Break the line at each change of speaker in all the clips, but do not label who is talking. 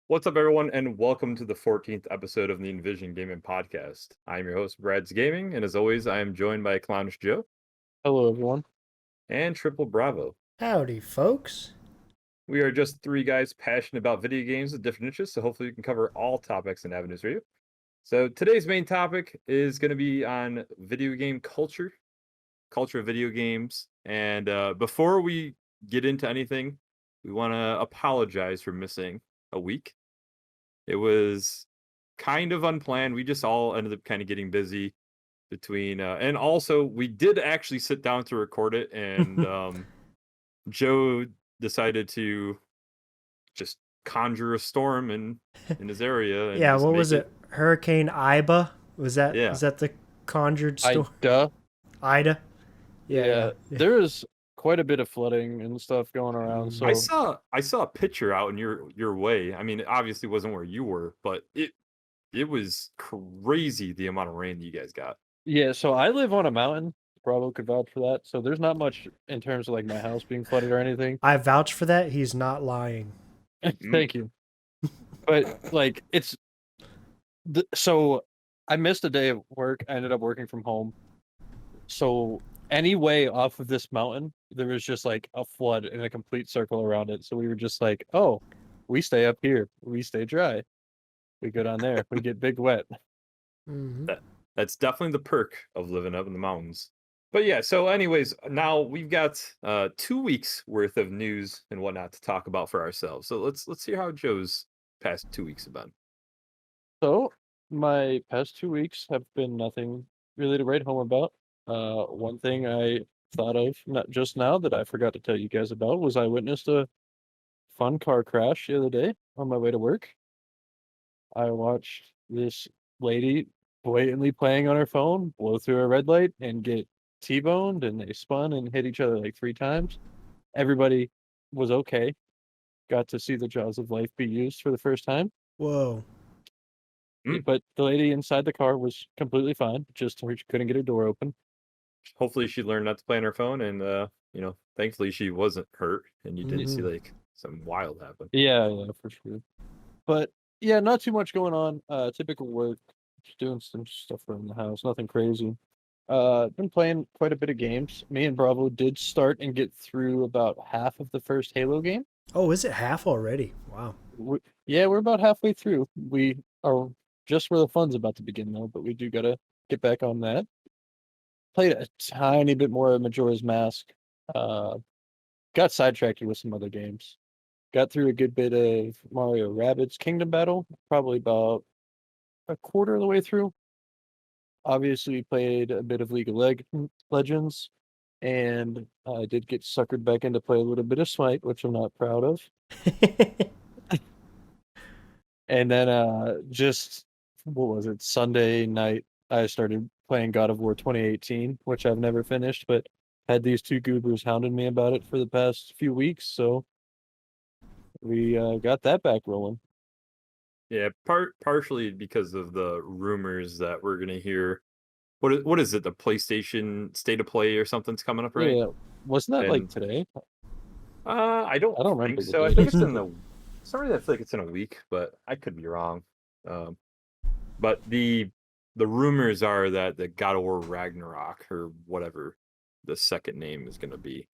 What's up, everyone, and welcome to the 14th episode of the Envision Gaming Podcast. I'm your host, Brad's Gaming, and as always, I am joined by Clownish Joe
Hello, everyone.
and Triple Bravo.
Howdy, folks.
We are just three guys passionate about video games with different interests, so hopefully we can cover all topics and avenues for you. So today's main topic is going to be on video game culture of video games. And before we get into anything, we want to apologize for missing a week. It was kind of unplanned. We just all ended up kind of getting busy between, and also we did actually sit down to record it, and Joe decided to just conjure a storm in his area. And
Yeah,
just
what
make
was it? Hurricane Iba? Was that
Yeah.
is that the conjured storm?
Ida.
Ida?
Yeah, there is quite a bit of flooding and stuff going around. So
I saw a picture out in your way. I mean, it obviously wasn't where you were, but it was crazy the amount of rain that you guys got.
yeah, so I live on a mountain. Bravo could vouch for that. So there's not much in terms of like my house being flooded or anything.
I vouch for that. He's not lying.
Thank you. But like so I missed a day of work. I ended up working from home. So anyway, off of this mountain, there was just like a flood in a complete circle around it. So we were just like, oh, we stay up here. We stay dry. We go down there. We get big wet.
Mhm.
That's definitely the perk of living up in the mountains. But yeah, so anyways, now we've got 2 weeks worth of news and whatnot to talk about for ourselves. So let's hear how Joe's past 2 weeks have been.
So my past 2 weeks have been nothing really to write home about. One thing I thought of not just now that I forgot to tell you guys about was I witnessed a fun car crash the other day on my way to work. I watched this lady blatantly playing on her phone, blow through a red light and get T-boned, and they spun and hit each other like 3 times. Everybody was okay. Got to see the jaws of life be used for the first time.
Whoa.
But the lady inside the car was completely fine, just she couldn't get her door open.
Hopefully she learned not to play on her phone, and thankfully she wasn't hurt and you didn't see like something wild happen.
Yeah, for sure. But yeah, not too much going on. Typical work, just doing some stuff around the house, nothing crazy. Been playing quite a bit of games. Me and Bravo did start and get through about half of the first Halo game.
Oh, is it half already? Wow.
Yeah, we're about halfway through. We are just where the fun's about to begin though, but we do gotta get back on that. Played a tiny bit more of Majora's Mask. Got sidetracked with some other games. Got through a good bit of Mario Rabbids Kingdom Battle, probably about a quarter of the way through. Obviously, played a bit of League of Legends, and I did get suckered back into play a little bit of Smite, which I'm not proud of. And then just what was it? Sunday night, I started playing God of War 2018, which I've never finished, but had these two goobers hounding me about it for the past few weeks, so we got that back rolling.
Yeah, partially because of the rumors that we're gonna hear. What is it? The PlayStation State of Play or something's coming up, right?
Yeah, wasn't that like
And-
today?
I don't
remember
think
the
so. I
date.
think it's in the. Sorry, I feel like it's in a week, but I could be wrong. But the rumors are that the God of War Ragnarok or whatever the second name is going to be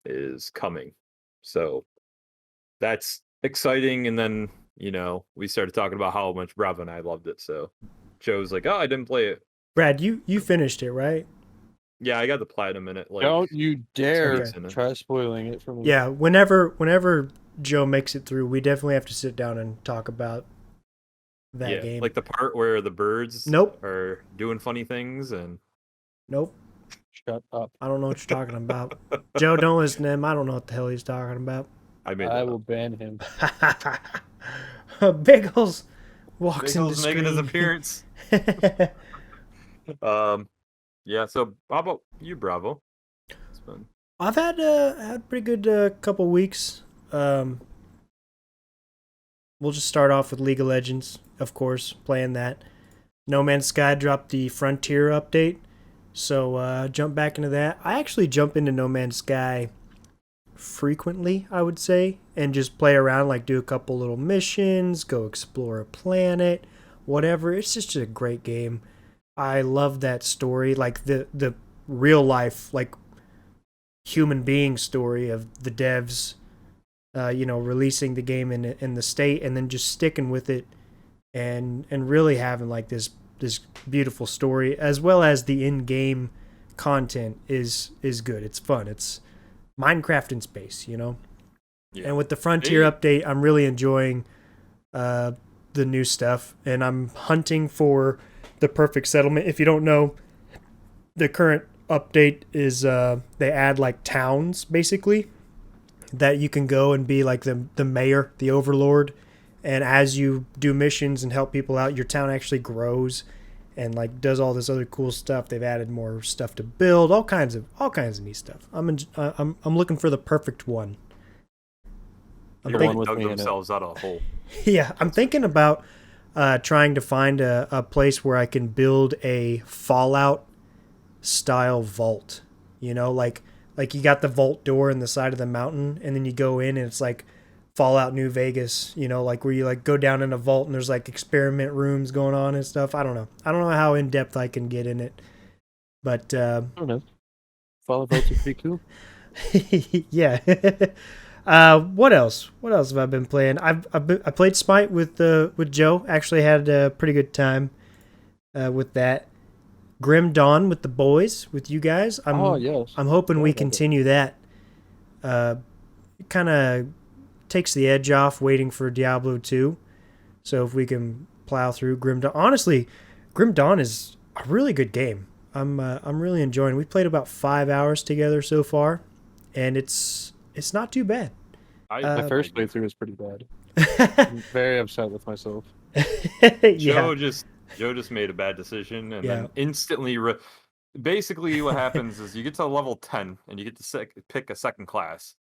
is coming. So that's exciting. And then we started talking about how much Bravo and I loved it. So Joe's like, "Oh, I didn't play it."
Brad, you finished it, right?
Yeah, I got the platinum in it. Like,
Don't you dare
Okay.
try spoiling it for me.
Yeah, whenever Joe makes it through, we definitely have to sit down and talk about that game.
like the part where the birds
Nope.
are doing funny things and
Nope.
Shut up.
I don't know what you're talking about. Joe, don't listen to him. I don't know what the hell he's talking about.
I made
I
that
will
up.
ban him.
Biggles walks into
Biggles making his appearance. Yeah, so how about you, Bravo? It's been...
I've had a pretty good couple weeks. We'll just start off with League of Legends, of course, playing that. No Man's Sky dropped the Frontier update, so jump back into that. I actually jumped into No Man's Sky frequently, I would say, and just play around, like do a couple little missions, go explore a planet, whatever. It's just a great game. I love that story, like the real life, like human being story of the devs, releasing the game in the state and then just sticking with it and really having like this beautiful story, as well as the in-game content is good. It's fun. It's Minecraft in space,
Yeah.
And with the Frontier update, I'm really enjoying the new stuff, and I'm hunting for the perfect settlement. If you don't know, the current update is they add like towns basically that you can go and be like the mayor, the overlord, and as you do missions and help people out, your town actually grows and like does all this other cool stuff. They've added more stuff to build, all kinds of neat stuff. I'm looking for the perfect one.
They dug themselves out of a hole.
Yeah, I'm thinking about trying to find a place where I can build a Fallout style vault. Like you got the vault door in the side of the mountain, and then you go in and it's like Fallout New Vegas, like where you like go down in a vault and there's like experiment rooms going on and stuff. I don't know how in depth I can get in it, but
I don't know. Fallout vaults are pretty cool.
yeah. What else? What else have I been playing? I played Smite with Joe. Actually had a pretty good time with that. Grim Dawn with the boys, with you guys.
Yes.
I'm hoping we continue that. It kind of takes the edge off waiting for Diablo 2. So if we can plow through Grim Dawn. Honestly, Grim Dawn is a really good game. I'm really enjoying it. We played about 5 hours together so far, and it's not too bad.
My first playthrough was pretty bad. I'm very upset with myself.
Joe just made a bad decision and then instantly basically what happens is you get to level 10 and you get to pick a second class.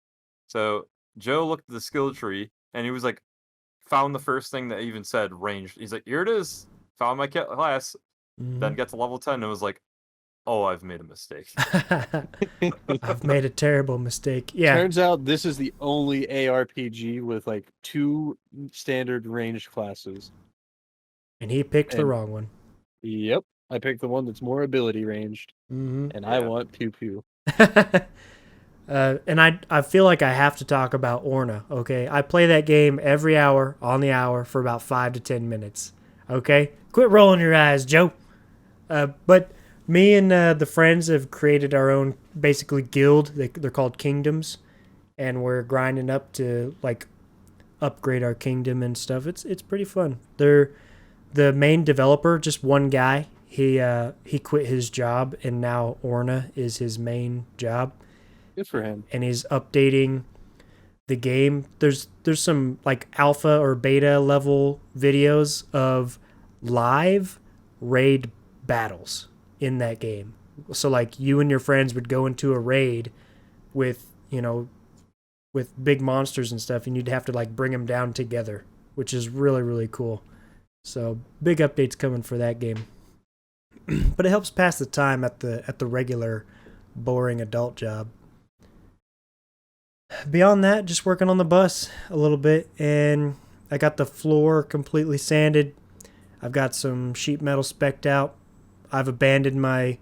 So Joe looked at the skill tree and he was like, found the first thing that even said ranged. He's like, here it is, found my class. Then get to level 10 and was like, oh, I've made a mistake.
I've made a terrible mistake. Yeah.
Turns out this is the only ARPG with like 2 standard ranged classes.
And he picked the wrong one.
Yep. I picked the one that's more ability ranged. And I want Pew Pew.
And I feel like I have to talk about Orna, okay? I play that game every hour, on the hour, for about 5 to 10 minutes, okay? Quit rolling your eyes, Joe. But me and the friends have created our own, basically, guild. They're called Kingdoms. And we're grinding up to, like, upgrade our kingdom and stuff. It's pretty fun. They're the main developer, just one guy. He quit his job, and now Orna is his main job.
Good for him.
And he's updating the game. There's some like alpha or beta level videos of live raid battles in that game. So like you and your friends would go into a raid with big monsters and stuff, and you'd have to like bring them down together, which is really, really cool. So big updates coming for that game. But it helps pass the time at the regular boring adult job. Beyond that, just working on the bus a little bit, and I got the floor completely sanded. I've got some sheet metal specced out. I've abandoned my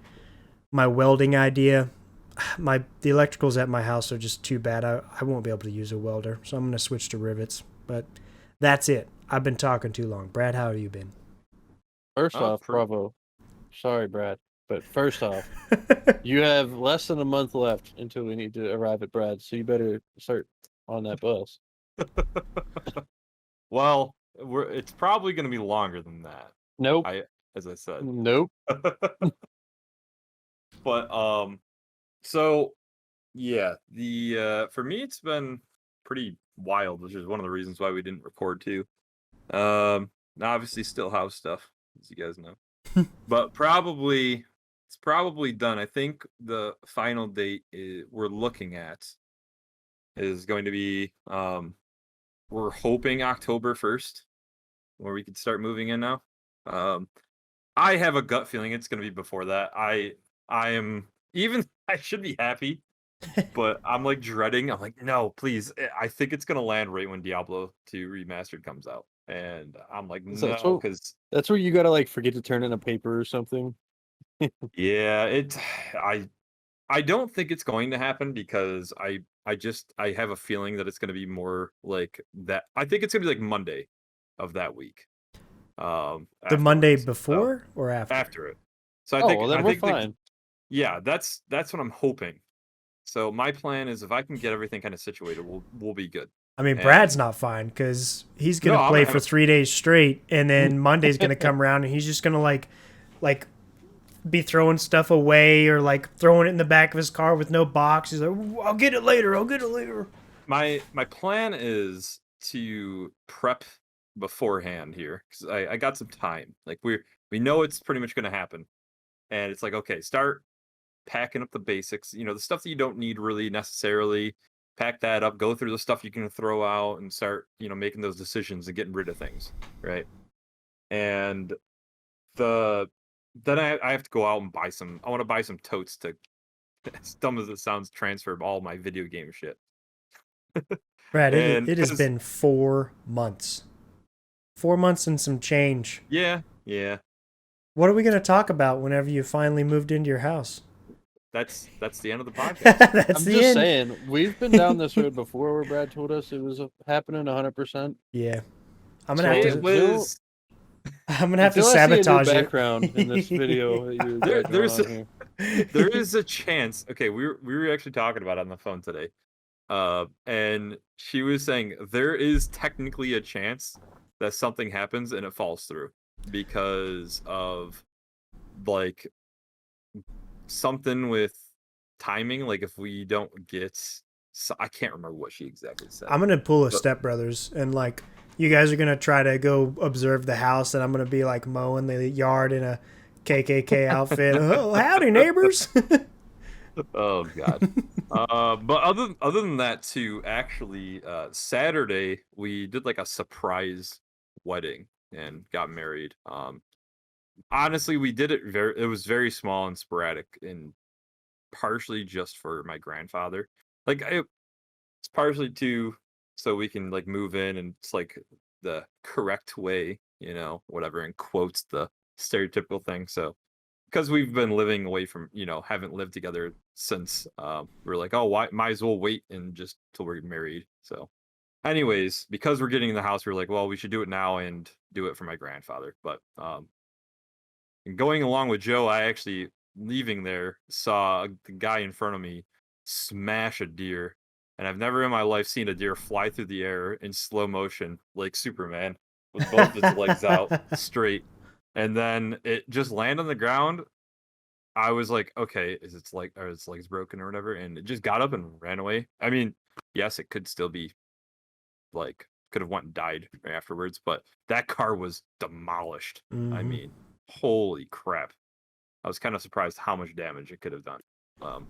welding idea. The electricals at my house are just too bad. I won't be able to use a welder, so I'm going to switch to rivets. But that's it. I've been talking too long. Brad, how have you been?
First off, bravo. Sorry, Brad. But first off, you have less than a month left until we need to arrive at Brad, so you better start on that bus.
Well, it's probably going to be longer than that.
Nope.
As I said.
Nope.
But so yeah, the for me it's been pretty wild, which is one of the reasons why we didn't record too. Obviously still house stuff, as you guys know. But it's probably done. I think the final date we're looking at is going to be we're hoping October 1st, where we could start moving in now. I have a gut feeling it's going to be before that. I should be happy but I'm like dreading. I'm like, no, please. I think it's gonna land right when Diablo 2 Remastered comes out, and I'm like,
So
no, because
that's where you gotta like forget to turn in a paper or something.
yeah, I I don't think it's going to happen because I have a feeling that it's gonna be more like that. I think it's gonna be like Monday of that week.
The Monday
Afterwards. So
before or after?
after it. So
Oh well, then
I
we're
think like
fine.
yeah, that's what I'm hoping. So my plan is if I can get everything kind of situated, we'll be good.
I mean, Brad's
And
not fine because he's
no,
gonna
I'm
play
gonna
for
have
3 days straight, and then Monday's gonna come around, and he's just gonna like be throwing stuff away or like throwing it in the back of his car with no box. He's like, I'll get it later. I'll get it later.
my plan is to prep beforehand here because I got some time. Like we know it's pretty much gonna happen, and it's like okay, start packing up the basics. You know, the stuff that you don't need really necessarily. Pack that up. Go through the stuff you can throw out, and start making those decisions and getting rid of things. Right. And the then I have to go out and buy some. I want to buy some totes to, as dumb as it sounds, transfer all my video game shit.
Brad,
And
it has
because
been 4 months. 4 months and some change.
yeah,
What are we gonna talk about whenever you finally moved into your house?
that's the end of the podcast.
That's
I'm
the
just
end.
saying, we've been down this road before where Brad told us it was happening 100%.
Yeah, I'm gonna have
So
It
to.
was
I'm gonna have to
until I see a new
sabotage
background in this
it.
video that you
there.
got going
There's
on here.
there is a chance. Okay, we were actually talking about it on the phone today. And she was saying there is technically a chance that something happens and it falls through because of like something with timing. Like if we don't get, I can't remember what she exactly said.
I'm gonna pull a
But
Step Brothers and like you guys are gonna try to go observe the house, and I'm gonna be like mowing the yard in a KKK outfit. Oh, howdy, neighbors.
oh god. But other than that too, actually, Saturday we did like a surprise wedding and got married. Honestly, we did it it was very small and sporadic and partially just for my grandfather. Like it's partially too so we can like move in and it's like the correct way, whatever in quotes the stereotypical thing. So because we've been living away from, haven't lived together since we're like, oh, why might as well wait and just till we're married. So anyways, because we're getting in the house, we're like, well, we should do it now and do it for my grandfather. But going along with Joe, I actually leaving there saw the guy in front of me smash a deer, and I've never in my life seen a deer fly through the air in slow motion like Superman with both its legs out straight, and then it just land on the ground. I was like, okay, are its legs broken or whatever? And it just got up and ran away. I mean, yes, it could still be like could have went and died right afterwards, but that car was demolished. I
Mhm.
mean, holy crap. I was kind of surprised how much damage it could have done. Um,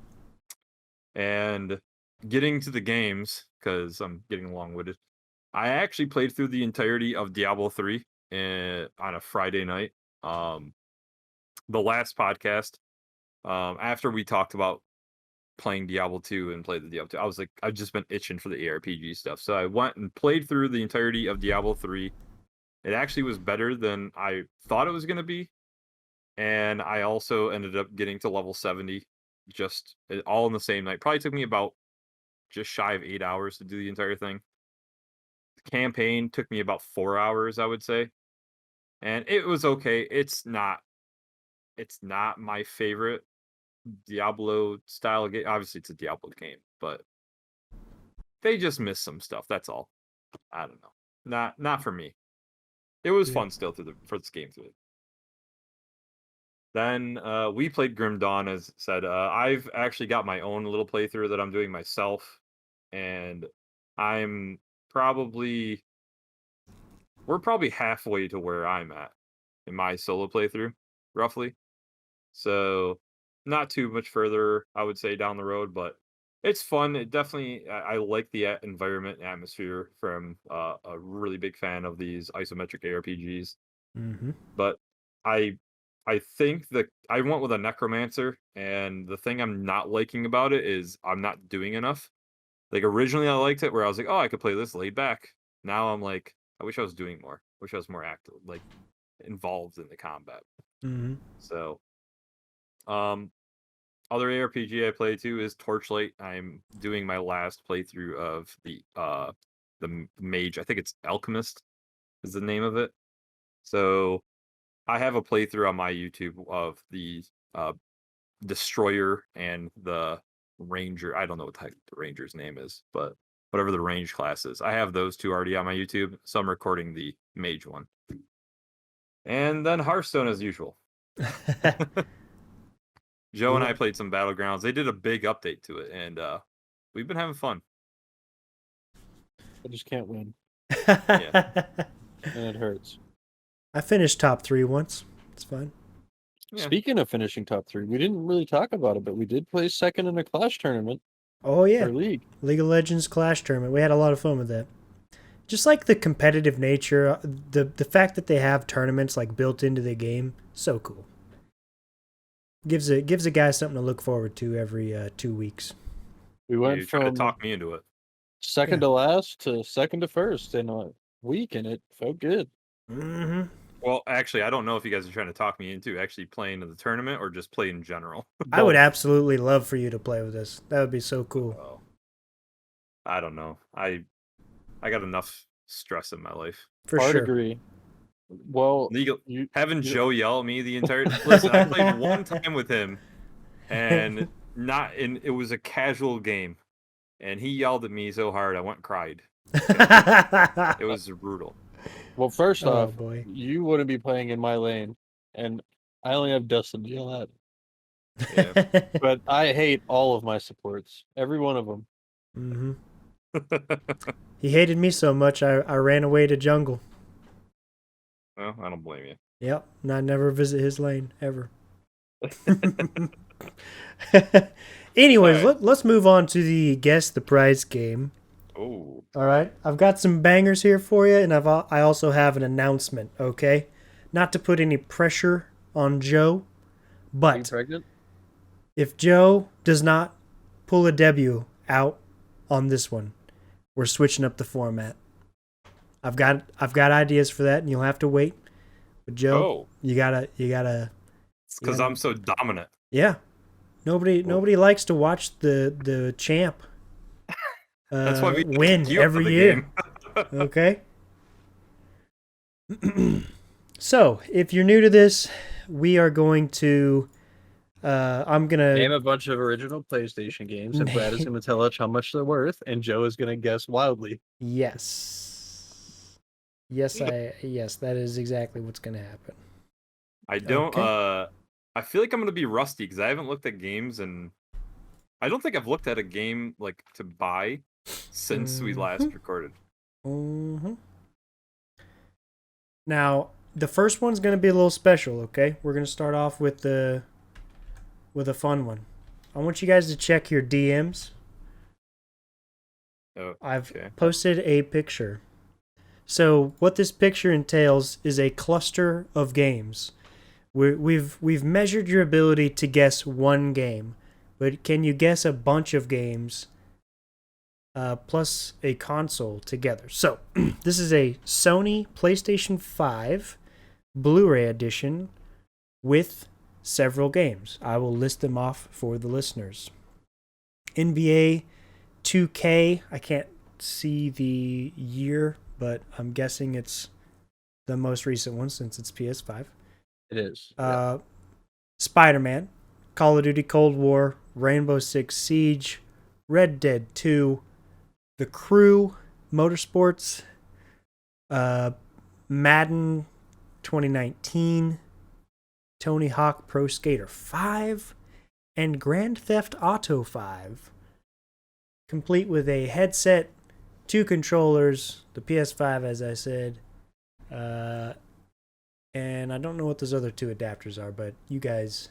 and getting to the games, because I'm getting long-winded, I actually played through the entirety of Diablo 3 on a Friday night. Um, the last podcast, after we talked about playing Diablo 2 and played the Diablo 2, I was like, I've just been itching for the ARPG stuff. So I went and played through the entirety of Diablo 3. It actually was better than I thought it was going to be. And I also ended up getting to level 70 just all in the same night. Probably took me about just shy of 8 hours to do the entire thing. The campaign took me about 4 hours, I would say. And it was okay. It's not my favorite Diablo style game. Obviously it's a Diablo game, but they just missed some stuff. That's all. I don't know. Not for me. It was
Yeah.
fun still for this game through. Then we played Grim Dawn, as said. I've actually got my own little playthrough that I'm doing myself, and I'm probably we're probably halfway to where I'm at in my solo playthrough, roughly. So not too much further, I would say, down the road, but it's fun. It definitely, I like the environment and atmosphere from a really big fan of these isometric ARPGs.
Mhm.
But I I think that I went with a necromancer, and the thing I'm not liking about it is I'm not doing enough. Like originally I liked it where I was like, "Oh, I could play this laid back." Now I'm like, I wish I was doing more. I wish I was more active, like involved in the combat.
Hmm.
So, um other ARPG I play too is Torchlight. I'm doing my last playthrough of the mage. I think it's Alchemist is the name of it. So, I have a playthrough on my YouTube of the uh Destroyer and the Ranger. I don't know what the heck the Ranger's name is, but whatever the range class is. I have those two already on my YouTube, so I'm recording the mage one. And then Hearthstone as usual. Joe and I played some Battlegrounds. They did a big update to it, and we've been having fun.
I just can't win,
Yeah.
and it hurts.
I finished top 3 once. It's fine.
Yeah.
Speaking of finishing top 3, we didn't really talk about it, but we did play second in a Clash tournament,
Oh yeah,
our league.
League of Legends Clash tournament. We had a lot of fun with that. Just like the competitive nature, the fact that they have tournaments like built into the game, so cool. Gives a guy something to look forward to every 2 weeks.
We
You
went
tried to
from
talk me into it.
second to last to second to first in a week, and it felt good.
Mm-hmm.
Well, actually, I don't know if you guys are trying to talk me into actually playing in the tournament or just play in general.
I would
Both.
absolutely love for you to play with us. That would be so cool.
Oh, I don't know. I got enough stress in my life.
For
Hard
sure.
agree. Well,
Having
you-
Joe yell at me the entire listen, I played one time with him, and it was a casual game, and he yelled at me so hard I went and cried. It was brutal.
well, first
Oh,
off,
boy.
you wouldn't be playing in my lane, and I only have Dustin to yell at.
Yeah.
But I hate all of my supports, every one of them.
Hmm. He hated me so much, I ran away to jungle.
Well, I don't blame you.
Yep, and I never visit his lane ever. Anyways,
Alright.
let's move on to the guess the prize game.
Oh,
All right, I've got some bangers here for you, and I also have an announcement. Okay, not to put any pressure on Joe,
Are you
but
pregnant?
if Joe does not pull a W out on this one, we're switching up the format. I've got ideas for that, and you'll have to wait. But Joe, you gotta.
it's because I'm so dominant.
Yeah, nobody likes to watch the champ.
That's why we
win
you out of
every
the
year.
game.
Okay. So, if you're new to this, we are going to. I'm gonna
Name a bunch of original PlayStation games, and Brad is going to tell us how much they're worth, and Joe is going to guess wildly.
Yes. Yes, that is exactly what's gonna happen.
I don't.
Okay.
I feel like I'm gonna be rusty because I haven't looked at games, and I don't think I've looked at a game like to buy since we last recorded.
Mm-hmm. Now, the first one's gonna be a little special. Okay, we're gonna start off with a fun one. I want you guys to check your DMs.
Oh,
I've
okay.
posted a picture. So what this picture entails is a cluster of games. We've measured your ability to guess one game, but can you guess a bunch of games plus a console together? So this is a Sony PlayStation 5 Blu-ray edition with several games. I will list them off for the listeners. NBA 2K, I can't see the year, but I'm guessing it's the most recent one since it's PS5.
It is.
Spider-Man, Call of Duty Cold War, Rainbow Six Siege, Red Dead 2, The Crew, Motorsports, Madden 2019, Tony Hawk Pro Skater 5, and Grand Theft Auto 5. Complete with a headset, 2 controllers, the PS5 as I said, and I don't know what those other 2 adapters are, but you guys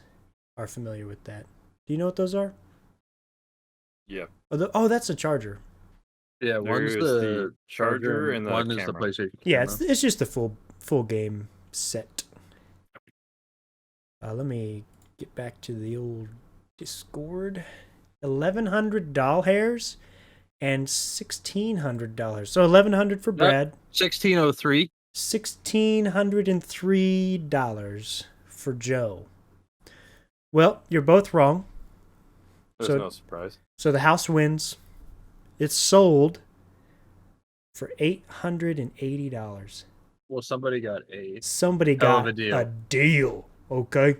are familiar with that. Do you know what those are?
Yeah.
Oh, that's a charger.
Yeah, one's
There's
the
the charger and the
one is the
camera.
PlayStation
Yeah,
camera.
it's just the full game set. Let me get back to the old Discord. 1,100 doll hairs and $1,600. So 1,100 for Brad.
1603.
$1,603 for Joe. Well, you're both wrong.
There's no surprise.
So the house wins. It's sold for $880.
Well, somebody got a
Somebody
hell of
got
a deal.
a deal. Okay.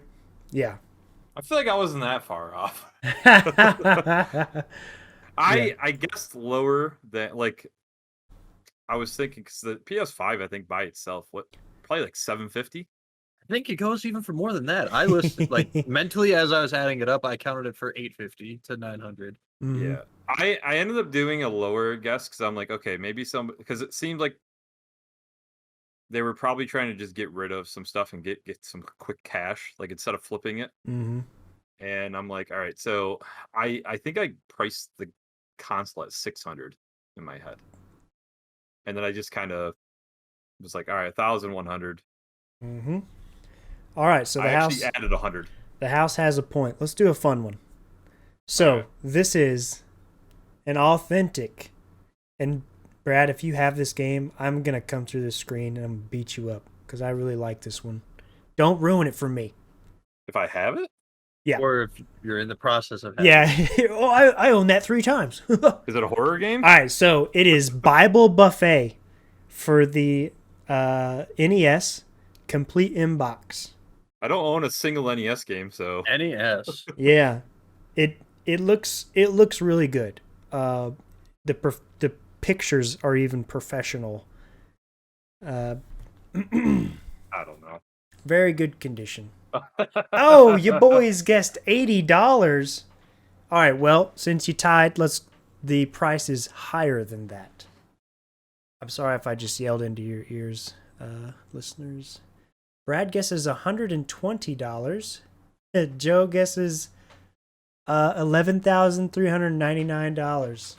Yeah.
I feel like I wasn't that far off. I guessed lower than like I was thinking because the PS5 I think by itself probably like $750.
I think it goes even for more than that. I listed like mentally as I was adding it up, I counted it for 850 to 900.
Mhm.
Yeah, I ended up doing a lower guess because I'm like, okay, maybe because it seemed like they were probably trying to just get rid of some stuff and get some quick cash, like instead of flipping it.
Mhm.
And I'm like, all right, so I think I priced the console at 600 in my head, and then I just kind of was like, all right, 1,100.
Mhm. All right, so
I
the house
actually added 100.
the house has a point. Let's do a fun one. So,
Okay.
this is an authentic, and Brad, if you have this game, I'm going to come through this screen and I'm gonna beat you up because I really like this one. Don't ruin it for me.
If I have it,
Yeah.
Or if you're in the process of having
Yeah. Oh, I own that 3 times. All
is it a horror game?
right, so it is Bible Buffet for the NES, complete inbox.
I don't own a single NES game, so
NES.
Yeah, it looks really good. The pictures are even professional.
I don't know.
Very good condition. Oh, you boys guessed $80. All right, well, since you tied, the price is higher than that. I'm sorry if I just yelled into your ears, listeners. Brad guesses $120. Joe guesses $11,399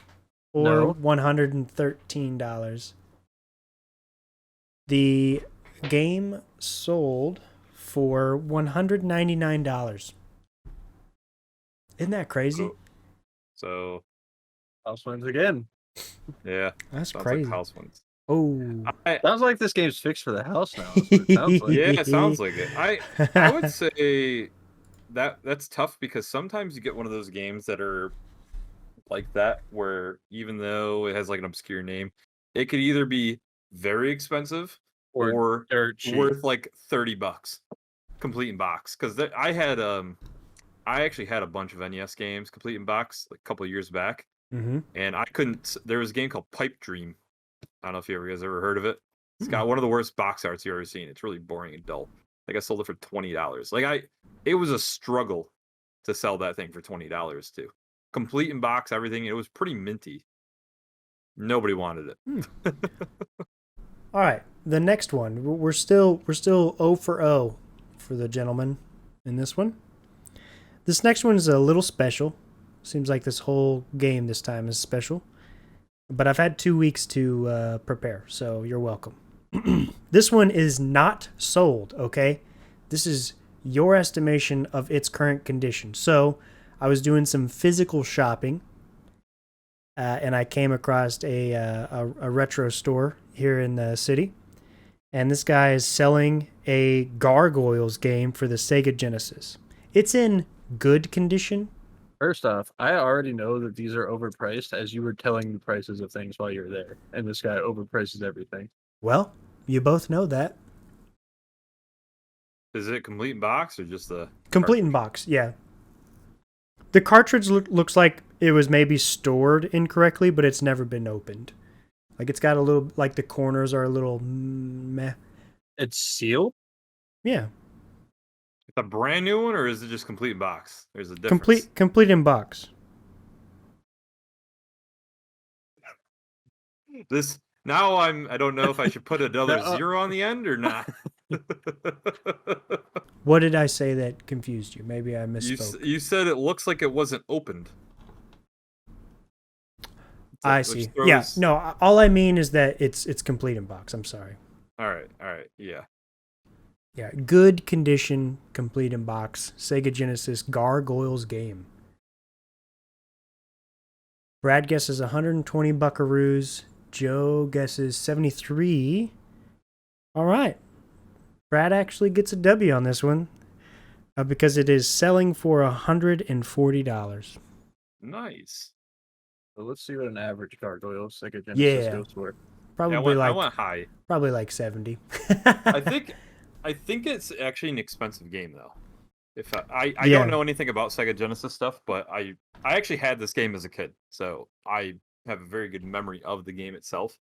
or
No.
$113. The game sold for $199. Isn't that crazy?
So
House wins again.
yeah,
That's
sounds
crazy.
like house ones.
Oh,
Sounds like this game's fixed for the house now. Is what it sounds like.
Yeah, it sounds like it. I would say that's tough because sometimes you get one of those games that are like that where even though it has like an obscure name, it could either be very expensive or
dirt cheap.
worth like $30 complete in box. Because I actually had a bunch of NES games complete in box like a couple of years back,
mm-hmm.
and I couldn't. There was a game called Pipe Dream. I don't know if you guys ever heard of it. It's got one of the worst box arts you've ever seen. It's really boring and dull. Like I sold it for $20. It was a struggle to sell that thing for $20 too. Complete in box, everything. It was pretty minty. Nobody wanted it.
All right, the next one. We're still 0 for 0 for the gentleman in this one. This next one is a little special. Seems like this whole game this time is special. But I've had 2 weeks to prepare, so you're welcome. This one is not sold, okay? This is your estimation of its current condition. So I was doing some physical shopping, and I came across a retro store here in the city. And this guy is selling a Gargoyles game for the Sega Genesis. It's in good condition.
First off, I already know that these are overpriced as you were telling me prices of things while you were there. And this guy overprices everything.
Well, you both know that.
Is it complete in box or just the
Complete in box, yeah. The cartridge looks like it was maybe stored incorrectly, but it's never been opened. Like it's got a little, like the corners are a little meh.
It's sealed?
Yeah,
It's a brand new one, or is it just complete in box? There's a difference.
complete in box.
This now I don't know if I should put another
No.
0 on the end or not.
What did I say that confused you? Maybe I misspoke.
You said it looks like it wasn't opened.
I see. Yeah, no, all I mean is that it's complete in box. I'm sorry.
All right, yeah.
Yeah, good condition, complete in box. Sega Genesis Gargoyles game. Brad guesses 120 buckaroos. Joe guesses 73. All right. Brad actually gets a W on this one because it is selling for $140.
Nice.
So let's see what an average gargoyle Sega Genesis
Yeah.
goes for.
Probably
I went high.
probably like 70.
I think it's actually an expensive game though. If I
Yeah.
don't know anything about Sega Genesis stuff, but I actually had this game as a kid, so I have a very good memory of the game itself.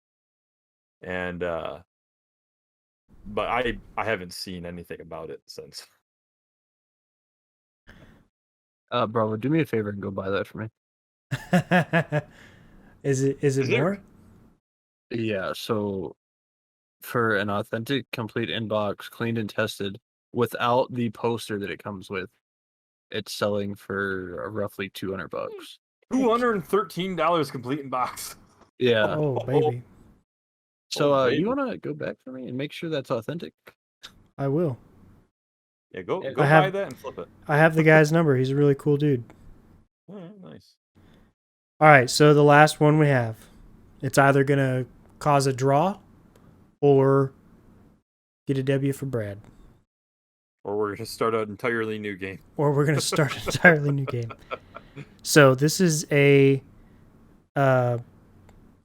And but I haven't seen anything about it since.
Bravo, do me a favor and go buy that for me.
Is it more?
Yeah, so for an authentic, complete inbox, cleaned and tested, without the poster that it comes with, it's selling for roughly $200.
$213 complete in box.
Yeah.
Oh, baby.
So
Oh,
you
baby.
want to go back for me and make sure that's authentic?
I will.
Yeah, go
I
buy
have-
that and flip it.
I have the guy's number. He's a really cool dude.
Nice.
All right, so the last one we have. It's either going to cause a draw or get a W for Brad.
Or we're gonna start an entirely new game.
Or we're going to start an entirely new game. So this is a Nintendo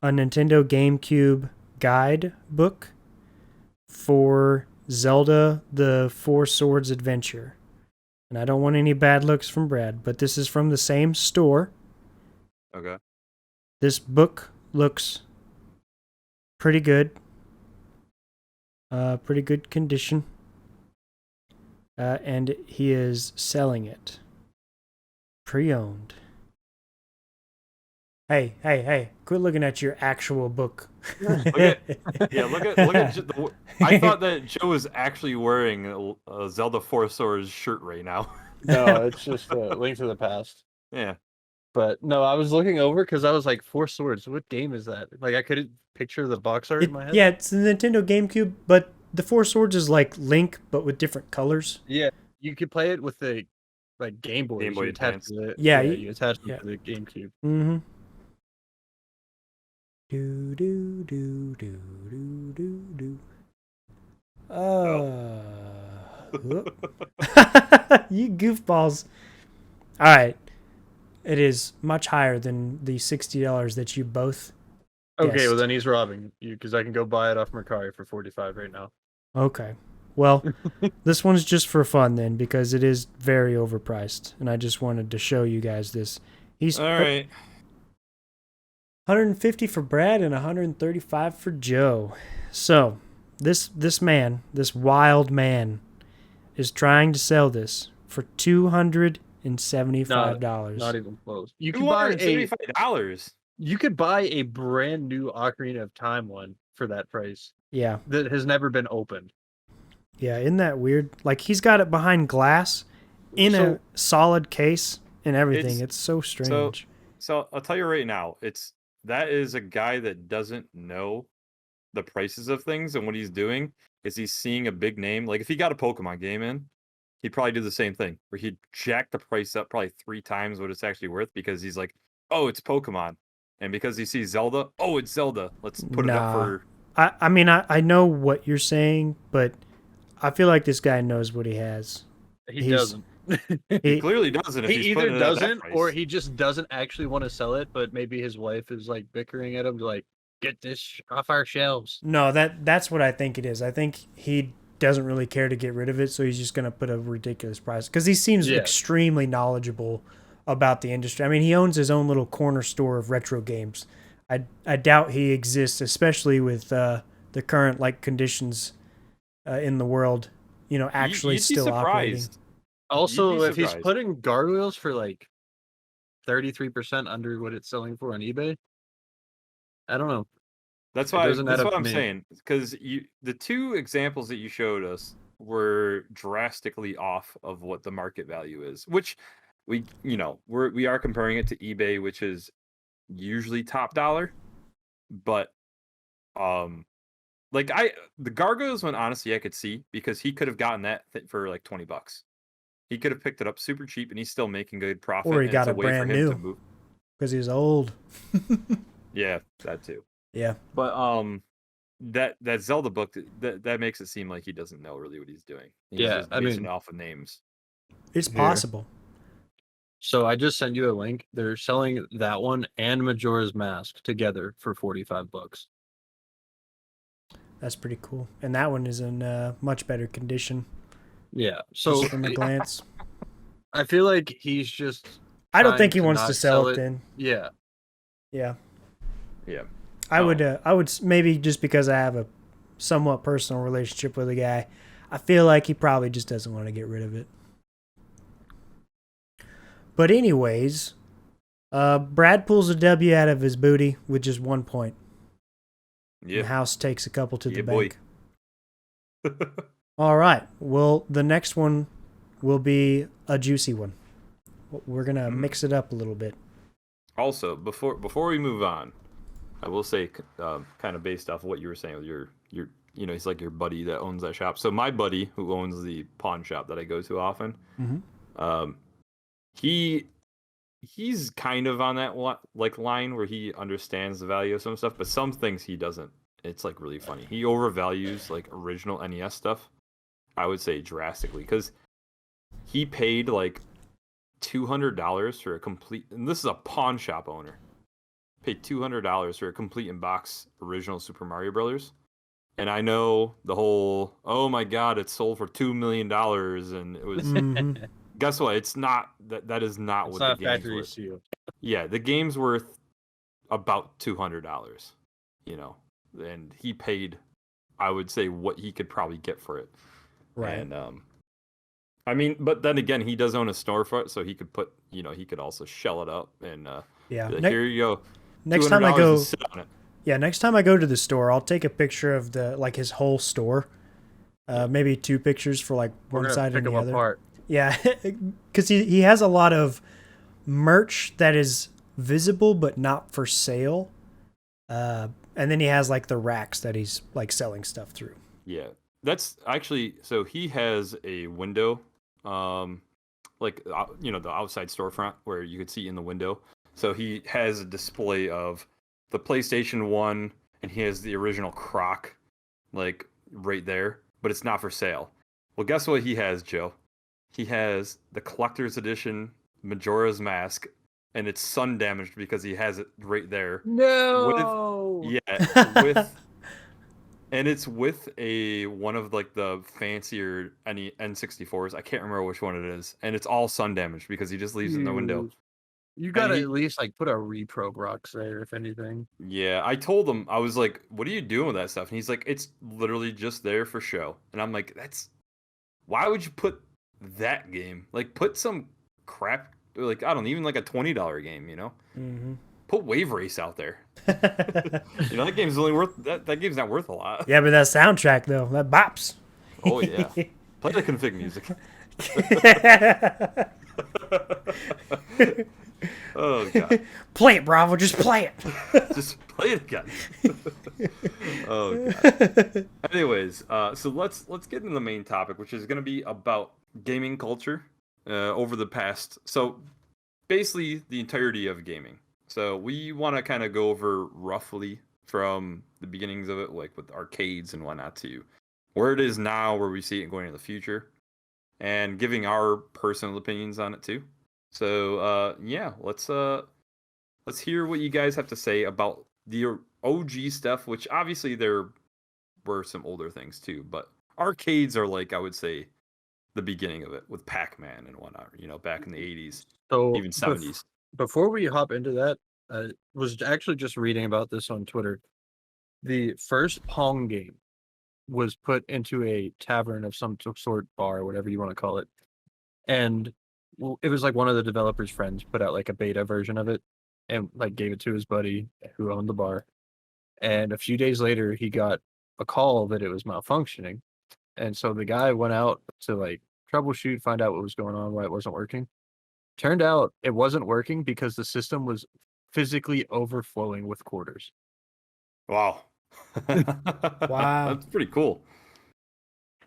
GameCube guide book for Zelda the Four Swords Adventure. And I don't want any bad looks from Brad, but this is from the same store.
Okay.
This book looks pretty good. Pretty good condition. And he is selling it. Pre-owned. Hey, quit looking at your actual book.
Look at I thought that Joe was actually wearing a Zelda Four Swords shirt right now.
No, it's just a Link to the Past.
Yeah.
But no, I was looking over because I was like, Four Swords, what game is that? Like, I couldn't picture the box art in my head.
Yeah, it's the Nintendo GameCube, but the Four Swords is like Link, but with different colors.
Yeah, you could play it with the Game Boy.
Game Boy
you attach
Advance.
to it.
Yeah,
you attach them
yeah.
to the GameCube.
Mm-hmm. Do do do do do do do. You goofballs. All right. It is much higher than the $60 that you both
Okay, well
guessed.
then he's robbing you because I can go buy it off Mercari for $45 right now.
Okay. Well, this one's just for fun then because it is very overpriced, and I just wanted to show you guys this. He's
All right.
150 for Brad and 135 for Joe. So, this man, this wild man, is trying to sell this for $275.
Not even close. You could buy
$275.
You could buy a brand new Ocarina of Time one for that price
Yeah.
that has never been opened.
Yeah, isn't that weird? Like he's got it behind glass in a solid case and everything. It's so strange.
So I'll tell you right now, that is a guy that doesn't know the prices of things, and what he's doing is he's seeing a big name. Like if he got a Pokemon game in, he'd probably do the same thing, where he'd jack the price up probably 3 times what it's actually worth because he's like, oh, it's Pokemon. And because he sees Zelda, oh, it's Zelda. Let's put it up for...
I mean, I know what you're saying, but I feel like this guy knows what he has.
He doesn't.
He clearly doesn't. If
He
he's
either
putting it at that
doesn't
price.
or he just doesn't actually want to sell it, but maybe his wife is like bickering at him to like, get this off our shelves.
No, that's what I think it is. I think he doesn't really care to get rid of it, so he's just going to put a ridiculous price because he seems extremely knowledgeable about the industry. I mean, he owns his own little corner store of retro games. I doubt he exists, especially with the current conditions in the world. You know, actually
You'd be
still operating.
surprised.
Also, if he's putting gargoyles for like 33% under what it's selling for on eBay, I don't know.
That's what I'm saying. Because the 2 examples that you showed us were drastically off of what the market value is, which we are comparing it to eBay, which is usually top dollar, but like the Gargoyles one, honestly, I could see because he could have gotten that for like $20. He could have picked it up super cheap, and he's still making good profit.
Or he
And it's
got
a
it
way for
brand
him to
new
move.
because he's old.
Yeah, that too.
Yeah.
But that Zelda book that makes it seem like he doesn't know really what he's doing. He's
Yeah,
just
I
basing
mean,
it off of names.
It's
Here.
possible.
So I just sent you a link. They're selling that one and Majora's Mask together for $45.
That's pretty cool. And that one is in much better condition.
Yeah. So
Just from a glance.
I feel like he's just.
I don't think he
trying
wants
not
to sell it then.
Yeah.
Yeah.
Yeah.
I would maybe just because I have a somewhat personal relationship with the guy, I feel like he probably just doesn't want to get rid of it. But anyways, Brad pulls a W out of his booty with just 1 point.
Yeah.
And House takes a couple to the
Yeah, boy.
bank. All right. Well, the next one will be a juicy one. We're gonna mix it up a little bit.
Also, before we move on, I will say, kind of based off of what you were saying with your he's like your buddy that owns that shop. So my buddy who owns the pawn shop that I go to often, he's kind of on that like line where he understands the value of some stuff, but some things he doesn't. It's like really funny. He overvalues like original NES stuff. I would say drastically because he paid like $200 for a complete, and this is a pawn shop owner. Paid $200 for a complete in-box original Super Mario Brothers. And I know the whole, oh my god, it sold for $2 million, and it was. Guess what? It's not that is not
It's
what
not
the game's
factory
worth.
seal.
Yeah, the game's worth about $200. And he paid, I would say, what he could probably get for it.
Right.
And I mean, but then again, he does own a storefront, so he could put, he could also shell it up and
yeah.
be like, here you go.
Next time I
$200
go,
to sit on it.
yeah, next time I go to the store, I'll take a picture of his whole store. Maybe 2 pictures for like one side and the other.
Apart.
Yeah, because he has a lot of merch that is visible but not for sale. And then he has like the racks that he's like selling stuff through.
Yeah, that's actually, so he has a window, like the outside storefront where you could see in the window. So he has a display of the PlayStation 1, and he has the original Croc, like right there, but it's not for sale. Well, guess what he has, Joe? He has the collector's edition Majora's Mask, and it's sun damaged because he has it right there.
No.
And it's with one of like the fancier N64s. I can't remember which one it is, and it's all sun damaged because he just leaves it in the window.
You gotta at least like put a repro box there, if anything.
Yeah, I told him, I was like, "What are you doing with that stuff?" And he's like, "It's literally just there for show." And I'm like, why would you put that game? Like, put some crap, like I don't know, even like a $20 game,
Mm-hmm.
Put Wave Race out there. That game's only worth that game's not worth a lot.
Yeah, but that soundtrack though, that bops.
Oh yeah, play the config music. Oh god,
Play it, Bravo. Just play it.
just play it again. Oh god. Anyways, so let's get into the main topic, which is going to be about gaming culture over the past. So basically, the entirety of gaming. So we want to kind of go over roughly from the beginnings of it, like with arcades and whatnot, to where it is now, where we see it going in the future, and giving our personal opinions on it too. So yeah, let's hear what you guys have to say about the OG stuff, which obviously there were some older things too, but arcades are like, I would say, the beginning of it with Pac-Man and whatnot, back in the 80s,
So
even 70s.
Before we hop into that, I was actually just reading about this on Twitter. The first Pong game was put into a tavern of some sort, bar, whatever you want to call it. And it was like one of the developer's friends put out like a beta version of it and like gave it to his buddy who owned the bar. And a few days later, he got a call that it was malfunctioning. And so the guy went out to like troubleshoot, find out what was going on, why it wasn't working. Turned out it wasn't working because the system was physically overflowing with quarters.
Wow.
Wow.
That's pretty cool.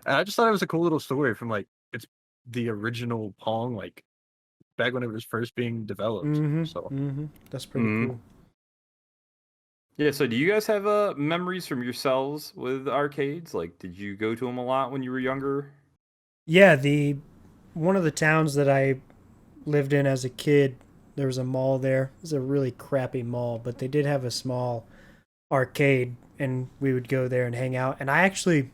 And I just thought it was a cool little story from like it's the original Pong, like back when it was first being developed. So
That's pretty cool.
Yeah, so do you guys have memories from yourselves with arcades? Like, did you go to them a lot when you were younger?
Yeah, the one of the towns that I lived in as a kid, there was a mall there. It was a really crappy mall, but they did have a small arcade, and we would go there and hang out. And I actually,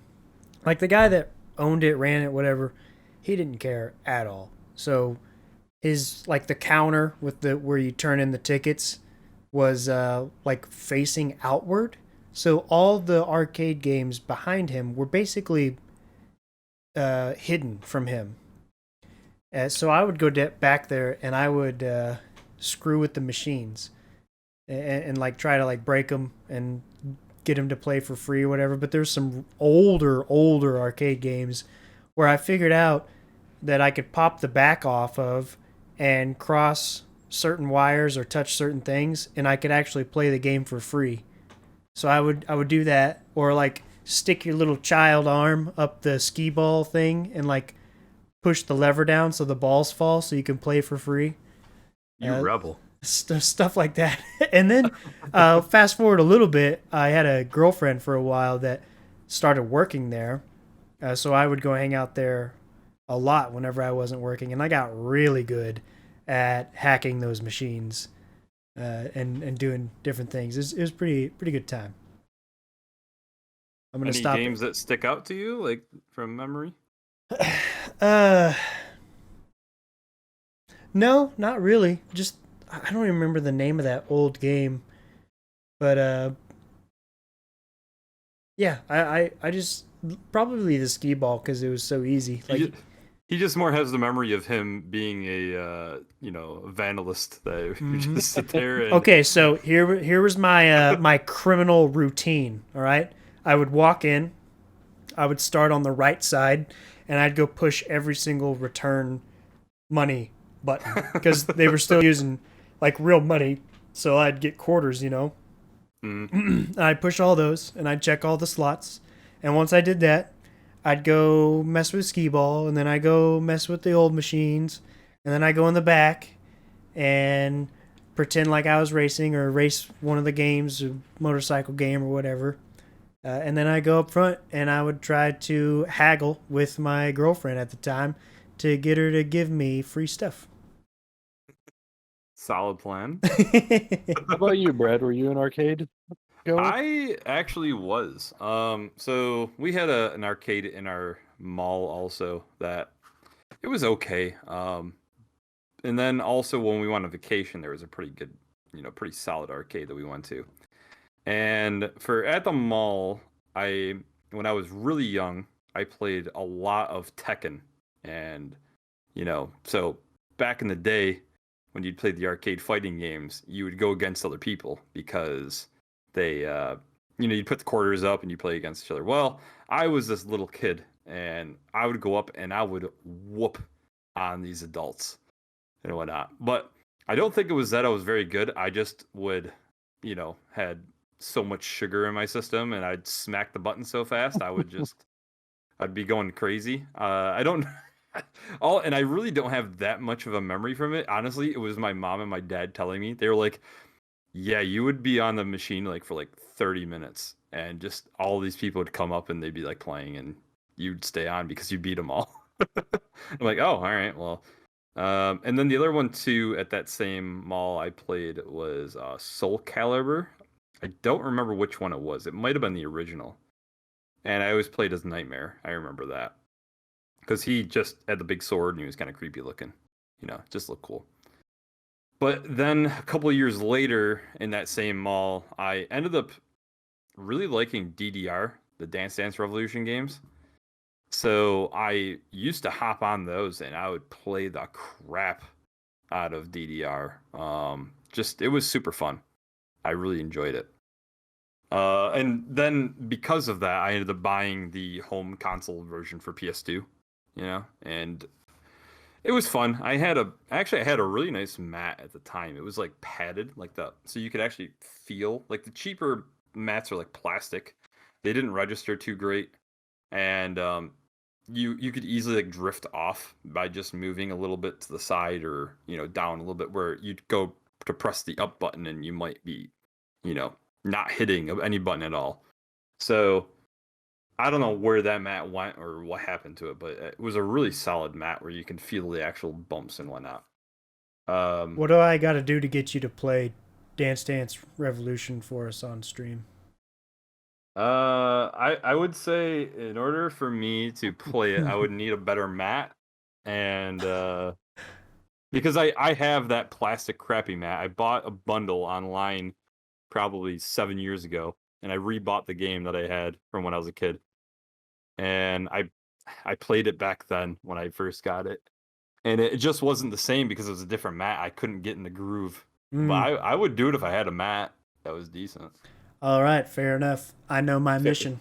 like the guy that owned it, ran it, whatever, he didn't care at all. So his like the counter with the where you turn in the tickets was like facing outward. So all the arcade games behind him were basically hidden from him. So I would go back there and I would screw with the machines and like try to like break them and get them to play for free or whatever. But there's some older arcade games where I figured out that I could pop the back off of and cross certain wires or touch certain things, and I could actually play the game for free. So I would do that, or like stick your little child arm up the skee ball thing and like push the lever down so the balls fall so you can play for free.
You rebel.
Stuff like that. And then fast forward a little bit, I had a girlfriend for a while that started working there. So I would go hang out there a lot whenever I wasn't working. And I got really good at hacking those machines and doing different things. It was pretty good time. I'm going to
Any
stop
games that stick out to you, like from memory?
it. No, not really. Just I don't even remember the name of that old game, but yeah, I just probably the skee ball because it was so easy. Like
He just more has the memory of him being a vandalist that you just sit there and
okay, so here was my my criminal routine. All right, I would walk in, I would start on the right side, and I'd go push every single return money button because they were still using like real money, so I'd get quarters, I'd push all those and I'd check all the slots, and once I did that, I'd go mess with skee ball, and then I go mess with the old machines, and then I go in the back and pretend like I was racing or race one of the games, a motorcycle game or whatever. And then I go up front and I would try to haggle with my girlfriend at the time to get her to give me free stuff.
solid plan.
How about you, Brad? Were you an arcade goer?
I actually was. So we had an arcade in our mall also that it was okay. And then also when we went on vacation, there was a pretty good, pretty solid arcade that we went to. And for at the mall, when I was really young, I played a lot of Tekken, and so back in the day when you'd play the arcade fighting games, you would go against other people because they, you'd put the quarters up and you play against each other. Well, I was this little kid, and I would go up and I would whoop on these adults and whatnot. But I don't think it was that I was very good. I just would, had so much sugar in my system, and I'd smack the button so fast I'd be going crazy. I don't and I really don't have that much of a memory from it. Honestly, it was my mom and my dad telling me. They were like, "Yeah, you would be on the machine like for like 30 minutes, and just all these people would come up and they'd be like playing, and you'd stay on because you beat them all." I'm like, "Oh, all right, well." And then the other one too at that same mall I played was Soul Calibur. I don't remember which one it was. It might have been the original. And I always played as Nightmare. I remember that. Because he just had the big sword and he was kind of creepy looking. Just looked cool. But then a couple of years later in that same mall, I ended up really liking DDR, the Dance Dance Revolution games. So I used to hop on those and I would play the crap out of DDR. It was super fun. I really enjoyed it. And then because of that, I ended up buying the home console version for PS2, and it was fun. I had a really nice mat at the time. It was like padded, so you could actually feel like the cheaper mats are like plastic. They didn't register too great, and you could easily like drift off by just moving a little bit to the side or down a little bit, where you'd go to press the up button and you might be not hitting any button at all. So I don't know where that mat went or what happened to it, but it was a really solid mat where you can feel the actual bumps and whatnot.
What do I got to do to get you to play Dance Dance Revolution for us on stream?
I would say in order for me to play it, I would need a better mat, and because I have that plastic crappy mat. I bought a bundle online probably 7 years ago, and I rebought the game that I had from when I was a kid, and I played it back then when I first got it, and it just wasn't the same because it was a different mat. I couldn't get in the groove, but I would do it if I had a mat that was decent.
All right, fair enough. I know my mission.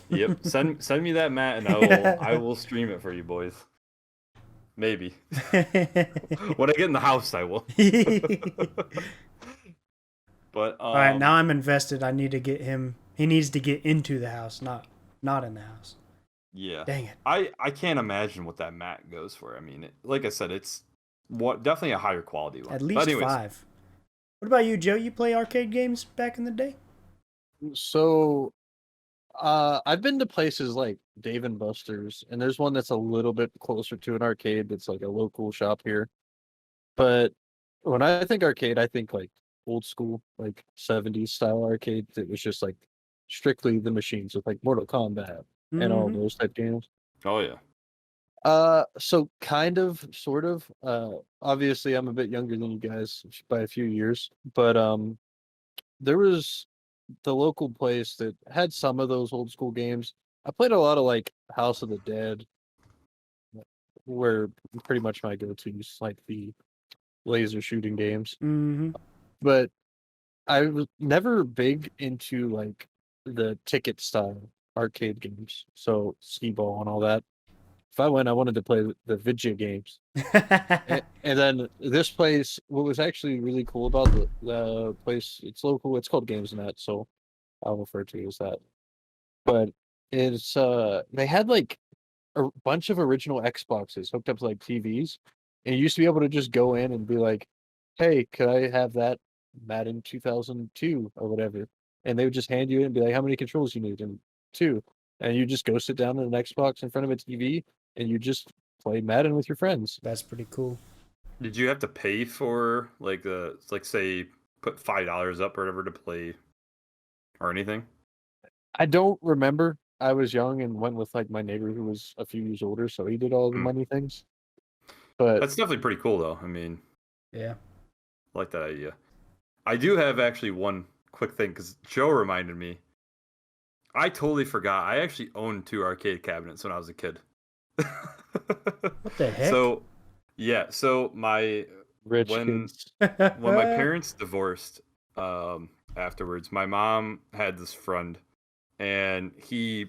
Yep, send me that mat, and I will stream it for you boys. Maybe when I get in the house, I will. But
all right, now I'm invested. I need to get him. He needs to get into the house, not in the house.
Yeah.
Dang it.
I can't imagine what that mat goes for. I mean, like I said, it's definitely a higher quality one.
At least 5. What about you, Joe? You play arcade games back in the day?
So, I've been to places like Dave and Buster's, and there's one that's a little bit closer to an arcade that's like a local shop here. But when I think arcade, I think like old school, like 70s style arcade that was just like strictly the machines with like Mortal Kombat and all those type games.
Oh yeah.
So kind of, sort of. Obviously I'm a bit younger than you guys by a few years, but there was the local place that had some of those old school games. I played a lot of like House of the Dead, where pretty much my go-tos, like the laser shooting games. But I was never big into like the ticket style arcade games, so skee-ball and all that. If I went, I wanted to play the video games. and then this place, what was actually really cool about the place, it's local, it's called GamesNet, so I'll refer to it as that. But it's they had like a bunch of original Xboxes hooked up to like TVs, and you used to be able to just go in and be like, "Hey, could I have that Madden 2002 or whatever?" And they would just hand you it and be like, "How many controls you need?" And 2. And you just go sit down on an Xbox in front of a TV and you just play Madden with your friends.
That's pretty cool.
Did you have to pay for like say put $5 up or whatever to play or anything?
I don't remember. I was young and went with like my neighbor who was a few years older, so he did all the money things. But
that's definitely pretty cool though. I mean,
yeah,
I like that idea. I do have actually one quick thing because Joe reminded me. I totally forgot. I actually owned 2 arcade cabinets when I was a kid.
What the heck?
So, yeah. So my
rich
when
kids.
when my parents divorced, afterwards, my mom had this friend, and he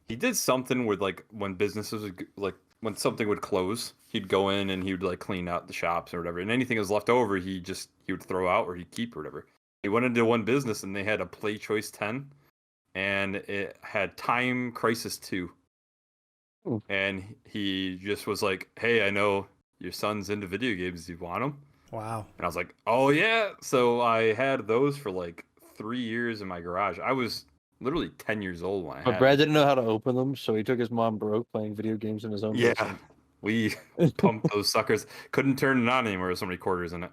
did something with like when businesses would, like when something would close, he'd go in and he would like clean out the shops or whatever, and anything that was left over, he would throw out or he'd keep or whatever. He went into one business and they had a Play Choice 10, and it had Time Crisis 2. And he just was like, "Hey, I know your son's into video games. Do you want them?"
Wow.
And I was like, "Oh yeah." So I had those for like 3 years in my garage. I was literally 10 years old when I
But
had
Brad
them.
didn't know how to open them, so he took his mom broke playing video games in his own basement.
We pumped those suckers. Couldn't turn it on anymore. There's so many quarters in it.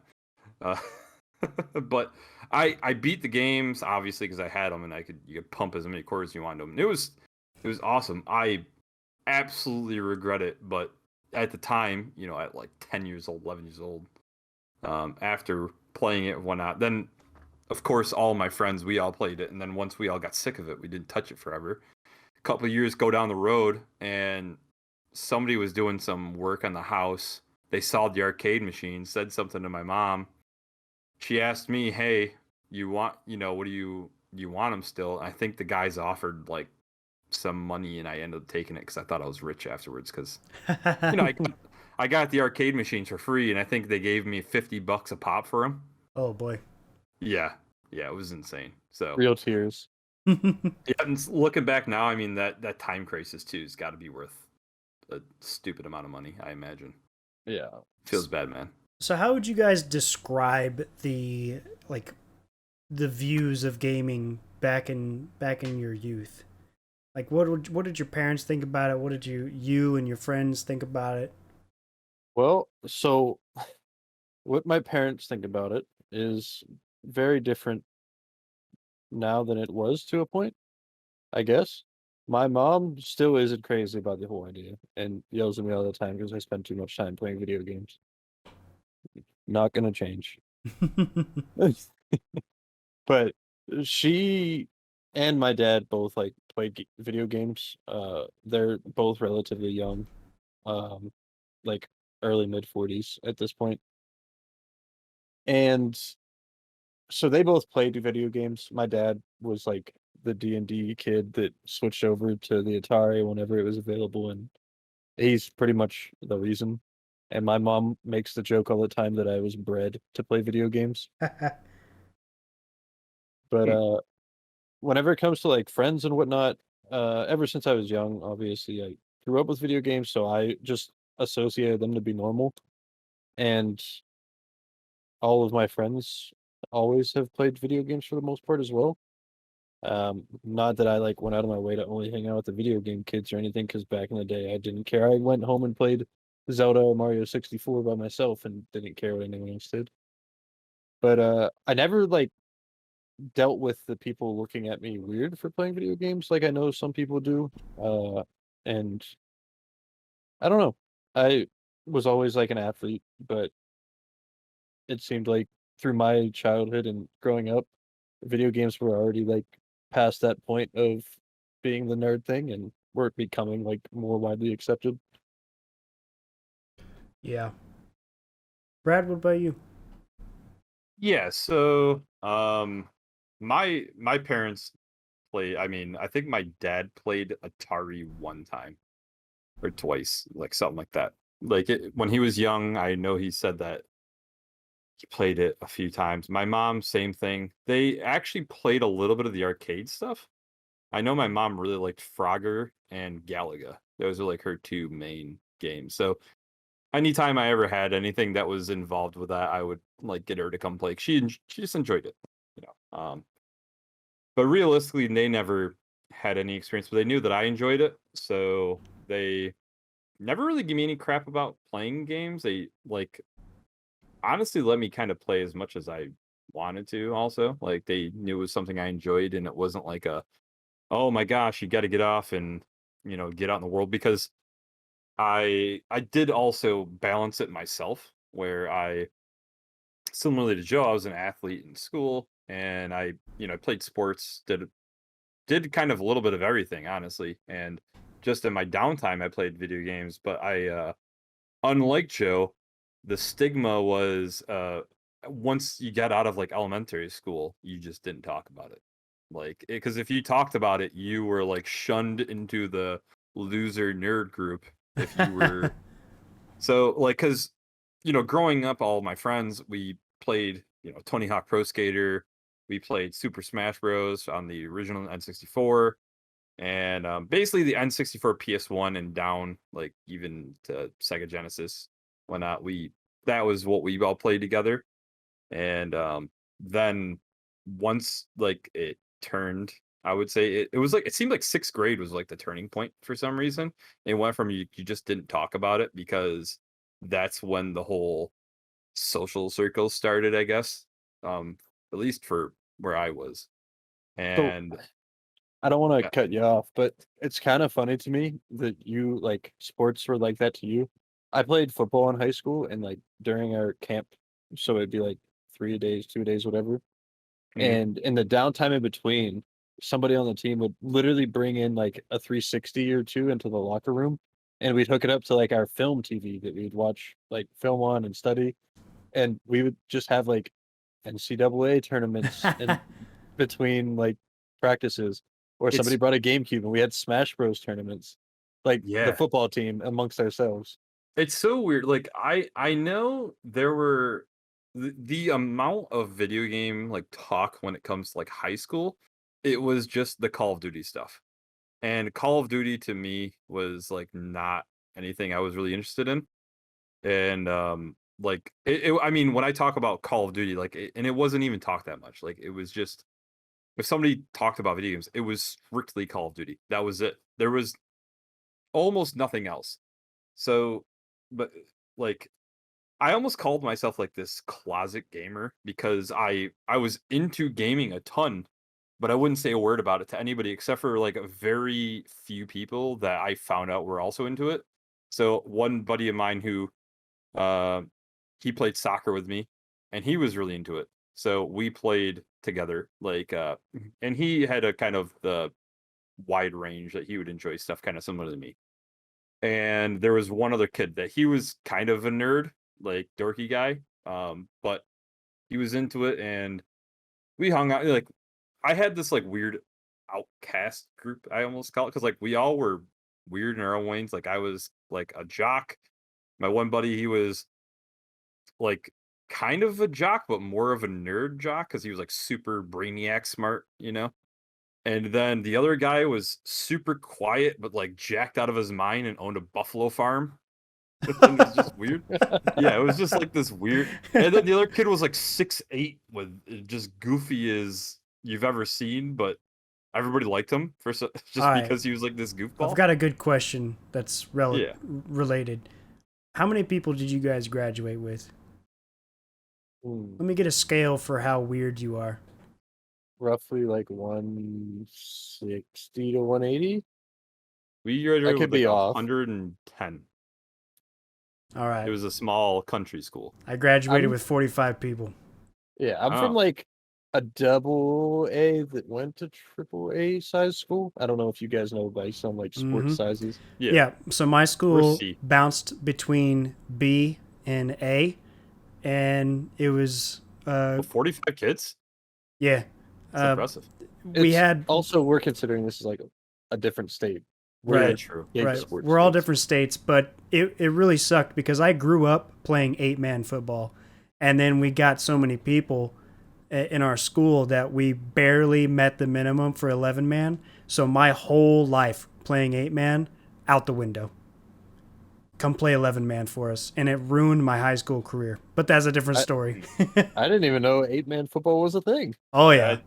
But I beat the games obviously because I had them and you could pump as many quarters as you wanted them. It was awesome. I absolutely regret it, but at the time, at like 10 years old, 11 years old, after playing it and whatnot, then of course all my friends, we all played it, and then once we all got sick of it, we didn't touch it forever. A couple of years go down the road, and somebody was doing some work on the house. They saw the arcade machine, said something to my mom. She asked me, "Hey, you want, what do you want them still?" I think the guys offered like some money, and I ended up taking it because I thought I was rich afterwards. Because I got the arcade machines for free, and I think they gave me $50 a pop for them.
Oh boy.
Yeah, it was insane. So
Real tears.
yeah, and looking back now, I mean that Time Crisis 2 has got to be worth a stupid amount of money, I imagine.
Yeah.
Feels bad, man.
So how would you guys describe the the views of gaming back in your youth? Like what did your parents think about it? What did you and your friends think about it?
Well, so what my parents think about it is very different now than it was to a point, I guess. My mom still isn't crazy about the whole idea and yells at me all the time because I spend too much time playing video games. Not gonna change. But she and my dad both like play video games. They're both relatively young, um, like early mid 40s at this point. And so they both played video games. My dad was like the D&D kid that switched over to the Atari whenever it was available, and he's pretty much the reason. And my mom makes the joke all the time that I was bred to play video games. But
Hmm.
whenever it comes to like friends and whatnot, ever since I was young, obviously I grew up with video games, so I just associated them to be normal. And all of my friends always have played video games for the most part as well. Not that I like went out of my way to only hang out with the video game kids or anything, because back in the day I didn't care. I went home and played Zelda or Mario 64 by myself and didn't care what anyone else did. But I never like dealt with the people looking at me weird for playing video games like I know some people do. And I don't know. I was always like an athlete, but it seemed like through my childhood and growing up, video games were already like past that point of being the nerd thing and were becoming like more widely accepted.
Yeah. Brad, what about you?
Yeah, so my parents play, I mean, I think my dad played Atari one time or twice, like something like that. Like when he was young, I know he said that he played it a few times. My mom, same thing. They actually played a little bit of the arcade stuff. I know my mom really liked Frogger and Galaga. Those are like her two main games. So anytime I ever had anything that was involved with that, I would like get her to come play. She just enjoyed it, you know. But realistically, they never had any experience, but they knew that I enjoyed it, so they never really give me any crap about playing games. They like honestly let me kind of play as much as I wanted to. Also, like they knew it was something I enjoyed, and it wasn't like a oh my gosh, you got to get off and get out in the world because I did also balance it myself where I similarly to Joe, I was an athlete in school and I played sports, did kind of a little bit of everything, honestly. And just in my downtime I played video games, but I unlike Joe, the stigma was once you got out of like elementary school, you just didn't talk about it. Like because if you talked about it, you were like shunned into the loser nerd group if you were so like because growing up, all my friends we played Tony Hawk Pro Skater, we played Super Smash Bros on the original N64, and basically the N64, PS1, and down, like even to Sega Genesis. When we that was what we all played together, and then once like it turned, I would say it was like it seemed like sixth grade was like the turning point for some reason. It went from you just didn't talk about it because that's when the whole social circles started, I guess. At least for where I was.
So
And
I don't want to
yeah,
cut you off, but it's kind of funny to me that you like sports were like that to you. I played football in high school and like during our camp, so it'd be like 3 days, 2 days, whatever.
mhm.
And in the downtime in between, somebody on the team would literally bring in like a 360 or two into the locker room, and we'd hook it up to like our film TV that we'd watch like film on and study, and we would just have like NCAA tournaments in between like practices, or somebody
it's
brought a GameCube and we had Smash Bros tournaments, like the
yeah.
football team amongst ourselves.
It's so weird. Like I know there were the amount of video game like talk when it comes to like high school, it was just the Call of Duty stuff. And Call of Duty to me was like not anything I was really interested in. And like I mean, when I talk about Call of Duty, like and it wasn't even talked that much. Like it was just if somebody talked about video games, it was strictly Call of Duty. That was it. There was almost nothing else. So, but like I almost called myself like this closet gamer because I was into gaming a ton, but I wouldn't say a word about it to anybody except for like a very few people that I found out were also into it. So one buddy of mine who uh he played soccer with me and he was really into it. So we played together like and he had a kind of the wide range that he would enjoy stuff kind of similar to me. And there was one other kid that he was kind of a nerd, like dorky guy, but he was into it, and we hung out. Like I had this like weird outcast group, I almost call it, because like we all were weird in our own ways. Like I was like a jock. My one buddy, he was like kind of a jock, but more of a nerd jock because he was like super brainiac smart, you know. And then the other guy was super quiet, but like jacked out of his mind and owned a buffalo farm. And it was just weird. Yeah, it was just like this weird. And then the other kid was like 6'8" with just goofy as you've ever seen, but everybody liked him for
All
just
right,
because he was like this
I've
goofball.
got a good question that's
Yeah.
related. How many people did you guys graduate with?
Hmm,
Let me get a scale for how weird you are.
roughly like 160 to 180.
We
I
graduated
could
with like
be off.
110.
All
It
right,
was a small country school.
I graduated
I'm
with 45 people.
Yeah, I'm from
Oh,
like a double A that went to triple A size school. I don't know if you guys know like some like sports
Mm-hmm.
sizes.
yeah.
Yeah, so my
We're
school
C.
bounced between B and A, and it was
Well, 45 kids?
yeah,
It's
uh,
impressive.
we
It's
had
also we're considering this is like a different state.
Yeah,
right,
We're
true.
big
right.
True.
sports
We're all
states.
different states, but it really sucked because I grew up playing 8-man football, and then we got so many people in our school that we barely met the minimum for 11-man. So my whole life playing 8-man out the window. Come play 11-man for us, and it ruined my high school career. But that's a different
I
story.
I didn't even know 8-man football was a thing.
Oh
Yeah,
yeah.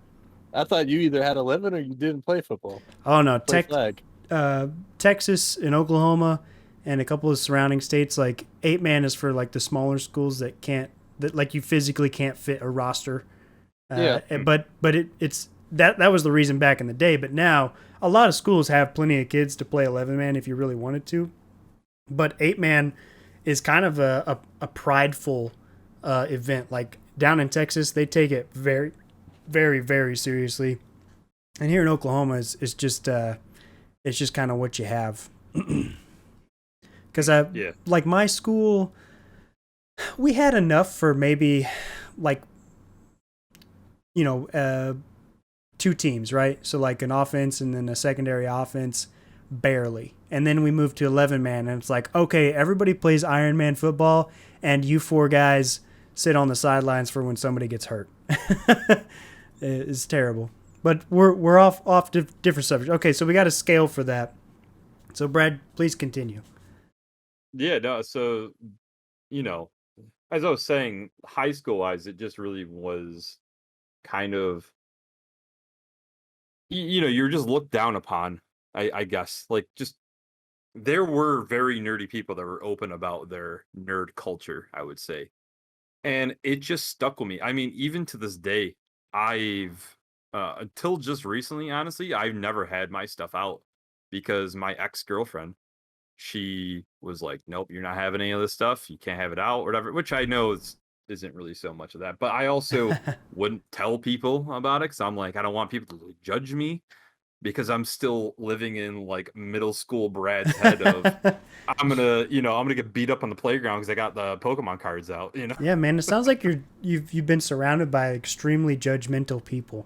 I thought you either had 11 or you didn't play football.
Oh no.
Play flag.
Texas and Oklahoma and a couple of surrounding states, like 8-man is for like the smaller schools that like you physically can't fit a roster.
Yeah.
It's that was the reason back in the day. But now a lot of schools have plenty of kids to play 11-man if you really wanted to. But 8-man is kind of a prideful event. Like down in Texas, they take it very, very, very seriously. And here in Oklahoma, it's just kind of what you have. Because
yeah.
like my school, we had enough for maybe like two teams, right? So like an offense and then a secondary offense, barely. And then we moved to 11-man, and it's like, okay, everybody plays Iron Man football, and you four guys sit on the sidelines for when somebody gets hurt. It's terrible. But we're off to different subjects. Okay, so we got a scale for that. So Brad, please continue.
Yeah, no, so, you know, as I was saying, high school wise, it just really was kind of, you're just looked down upon, I guess. Like, just there were very nerdy people that were open about their nerd culture, I would say. And it just stuck with me. I mean, even to this day, I've, until just recently, honestly, I've never had my stuff out because my ex girlfriend, she was like, "Nope, you're not having any of this stuff. You can't have it out, or whatever." Which I know isn't really so much of that, but I also wouldn't tell people about it because I'm like, I don't want people to judge me because I'm still living in like middle school Brad's head of I'm gonna get beat up on the playground because I got the Pokemon cards out.
Yeah, man, it sounds like you've been surrounded by extremely judgmental people.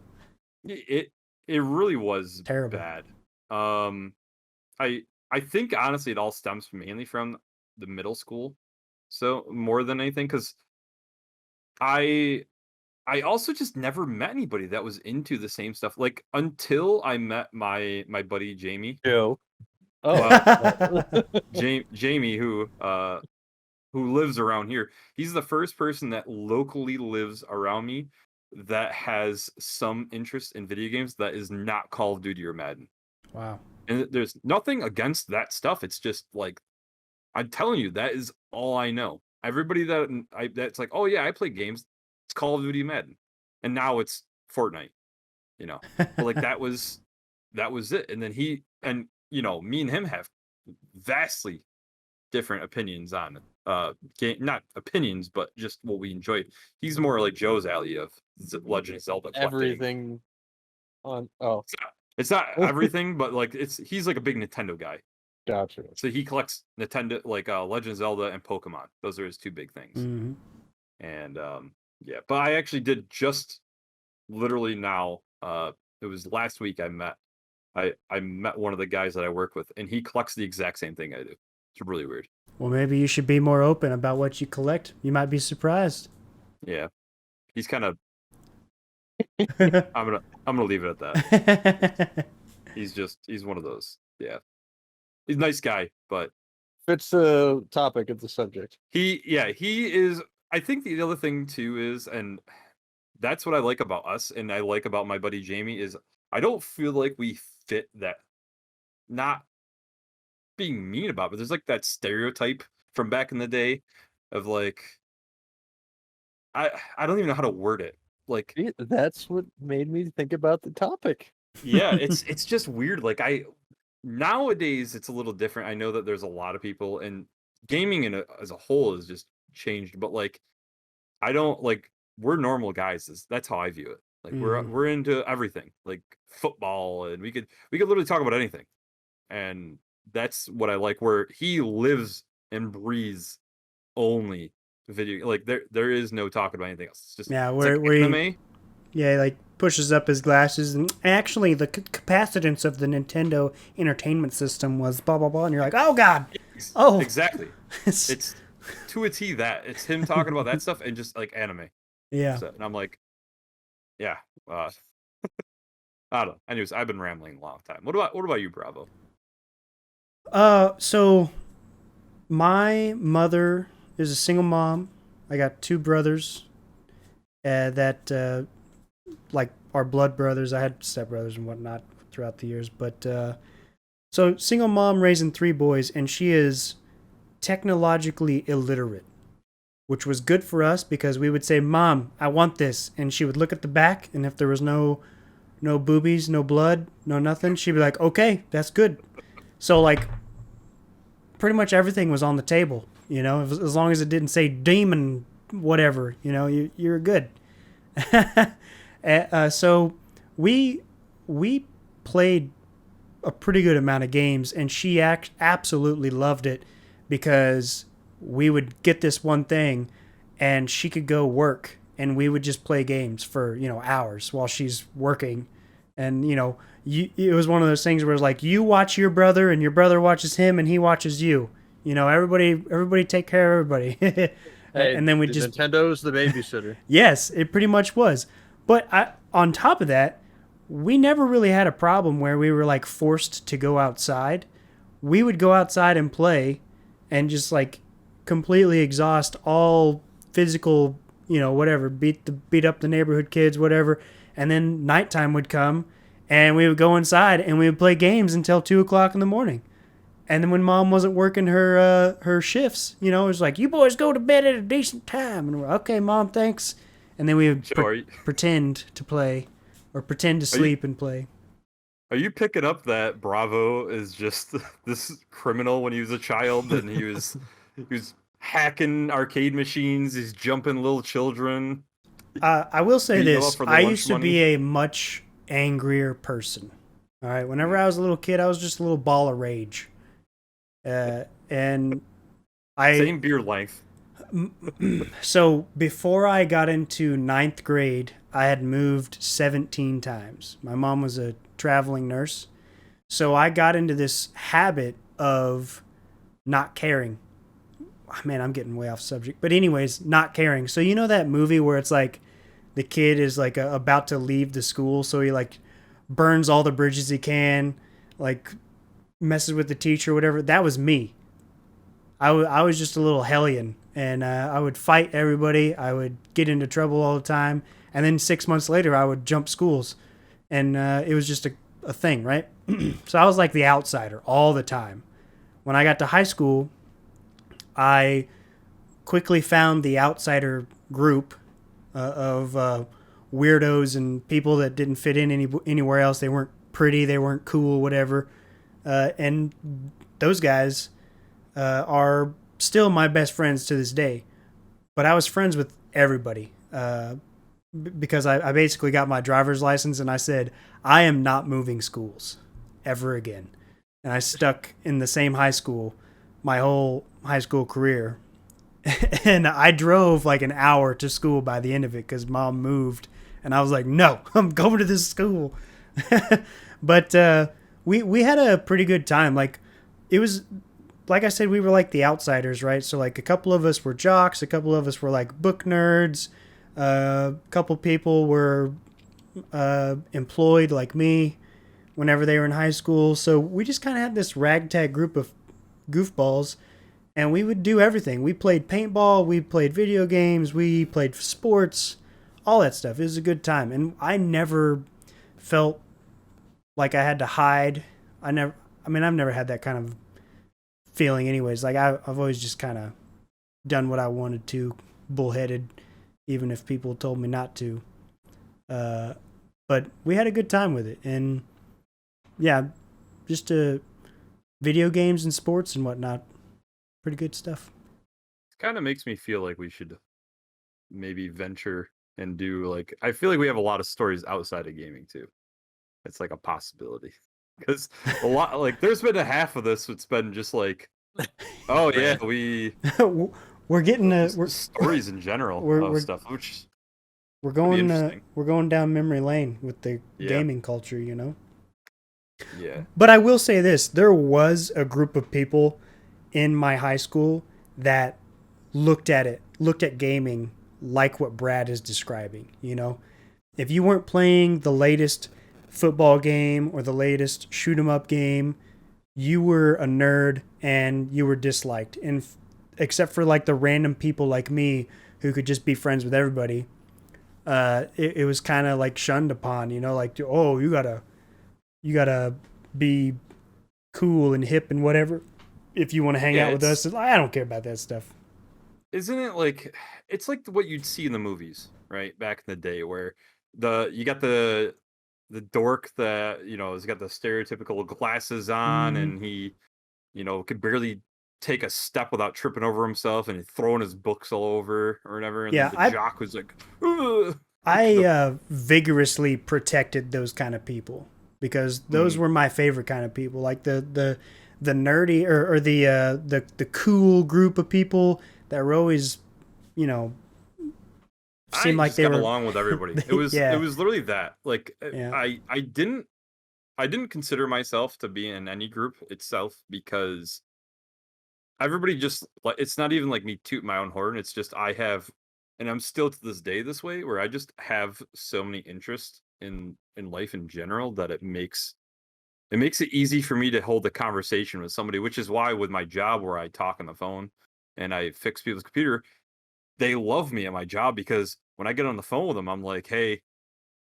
It really was
Terrible.
bad. Um, I think honestly it all stems mainly from the middle school. So more than anything, because I also just never met anybody that was into the same stuff. Like until I met my buddy Jamie.
Joe.
Well,
Oh.
Jamie, who lives around here. He's the first person that locally lives around me that has some interest in video games that is not Call of Duty or Madden.
Wow.
And there's nothing against that stuff. It's just like I'm telling you, that is all I know. Everybody that's like, oh yeah, I play games. It's Call of Duty, Madden, and now it's Fortnite. But like that was it. And then me and him have vastly different opinions on game, not opinions, but just what we enjoy. He's more like Joe's alley of Legend of Zelda collecting.
Everything on. Oh,
It's not everything, but like he's like a big Nintendo guy.
gotcha.
So he collects Nintendo, like Legend of Zelda and Pokemon. Those are his two big things.
Mm-hmm.
And yeah, but I actually did just literally now. It was last week I met one of the guys that I work with, and he collects the exact same thing I do. It's really weird.
Well, maybe you should be more open about what you collect. You might be surprised.
Yeah, he's kind of. I'm gonna leave it at that. He's one of those. Yeah, he's a nice guy, but
Fits the topic of the subject.
he is. I think the other thing too is, and that's what I like about us, and I like about my buddy Jamie is I don't feel like we fit that. Not being mean about, but there's like that stereotype from back in the day of like I don't even know how to word it. Like
See, that's what made me think about the topic.
yeah, it's just weird. Like nowadays it's a little different. I know that there's a lot of people and gaming as a whole has just changed, but like I don't like we're normal guys. That's how I view it. Like we're into everything, like football, and we could literally talk about anything. And that's what I like. Where he lives and breathes only video. Like there is no talking about anything else. It's just
Yeah,
it's like anime.
Yeah, like pushes up his glasses, and actually the capacitance of the Nintendo Entertainment System was blah blah blah, and you're like, oh god, oh
Exactly. It's to a T that it's him talking about that stuff and just like anime.
yeah.
So, and I'm like, yeah. I don't know. Anyways, I've been rambling a long time. What about you, Bravo?
So my mother is a single mom. I got two brothers that like are blood brothers. I had stepbrothers and whatnot throughout the years, but so single mom raising three boys, and she is technologically illiterate, which was good for us because we would say, "Mom, I want this," and she would look at the back, and if there was no boobies, no blood, no nothing, she'd be like, "Okay, that's good." So like, pretty much everything was on the table, as long as it didn't say demon, whatever, you're good. So we played a pretty good amount of games, and she absolutely loved it because we would get this one thing, and she could go work, and we would just play games for hours while she's working, and it was one of those things where it's like you watch your brother, and your brother watches him, and he watches you. Everybody take care of everybody.
Hey,
and then we just
Nintendo's the babysitter.
Yes, it pretty much was. But on top of that, we never really had a problem where we were like forced to go outside. We would go outside and play and just like completely exhaust all physical, whatever, beat up the neighborhood kids, whatever. And then nighttime would come and we would go inside and we would play games until 2:00 in the morning. And then when mom wasn't working her shifts, it was like, you boys go to bed at a decent time. And we're okay, mom, thanks. And then we would pretend to play or pretend to sleep and play.
Are you picking up that Bravo is just this criminal when he was a child and he was hacking arcade machines, he's jumping little children?
I will say this. I used to be a much angrier person. All right. Whenever I was a little kid, I was just a little ball of rage. And
same beer length.
So before I got into 9th grade, I had moved 17 times. My mom was a traveling nurse. So I got into this habit of not caring. man, I'm getting way off subject. But anyways, not caring. So you know that movie where it's like the kid is like about to leave the school, so he like burns all the bridges he can, like messes with the teacher or whatever. That was me. I was just a little hellion, and I would fight everybody. I would get into trouble all the time, and then 6 months later, I would jump schools, and it was just a thing, right? So I was like the outsider all the time. When I got to high school, I quickly found the outsider group of weirdos and people that didn't fit in anywhere else. They weren't pretty, they weren't cool, whatever. And those guys are still my best friends to this day. But I was friends with everybody because I basically got my driver's license and I said, I am not moving schools ever again. And I stuck in the same high school my whole high school career. And I drove like an hour to school by the end of it because mom moved. And I was like, no, I'm going to this school. But we had a pretty good time. Like, it was, like I said, we were like the outsiders, right? So like a couple of us were jocks, a couple of us were like book nerds, a couple people were employed like me whenever they were in high school. So we just kind of had this ragtag group of goofballs, and we would do everything. We played paintball, we played video games, we played sports, all that stuff. It was a good time, and I never felt like I had to hide. I've never had that kind of feeling anyways. Like I've always just kind of done what I wanted to, bullheaded, even if people told me not to. But we had a good time with it, and yeah, just video games and sports and whatnot. Pretty good stuff.
It kind of makes me feel like we should maybe venture and do like, I feel like we have a lot of stories outside of gaming too. It's like a possibility because a lot, like there's been a half of this it's been just like, oh yeah,
we're getting
we're stories in general of stuff, which
we're going down memory lane with the gaming culture, you know.
Yeah.
But I will say this, there was a group of people in my high school that looked at gaming like what Brad is describing, you know. If you weren't playing the latest football game or the latest shoot 'em up game, you were a nerd and you were disliked. And except for like the random people like me who could just be friends with everybody, it was kind of like shunned upon, you know, like, oh, you gotta be cool and hip and whatever if you want to hang out with us. I don't care about that stuff.
Isn't it like, it's like what you'd see in the movies, right? Back in the day where you got the dork that, you know, has got the stereotypical glasses on, and he, you know, could barely take a step without tripping over himself and he's throwing his books all over or whatever. And then the jock was like, ugh.
I vigorously protected those kind of people because those were my favorite kind of people. Like the nerdy or the cool group of people that were always, you know, seemed like they
got
were
along with everybody. It was literally that. Like I didn't consider myself to be in any group itself because everybody just, like, it's not even like me toot my own horn. It's just I have, and I'm still to this day this way, where I just have so many interests in life in general that it makes it easy for me to hold a conversation with somebody, which is why with my job where I talk on the phone and I fix people's computer, they love me at my job because when I get on the phone with them, I'm like, hey,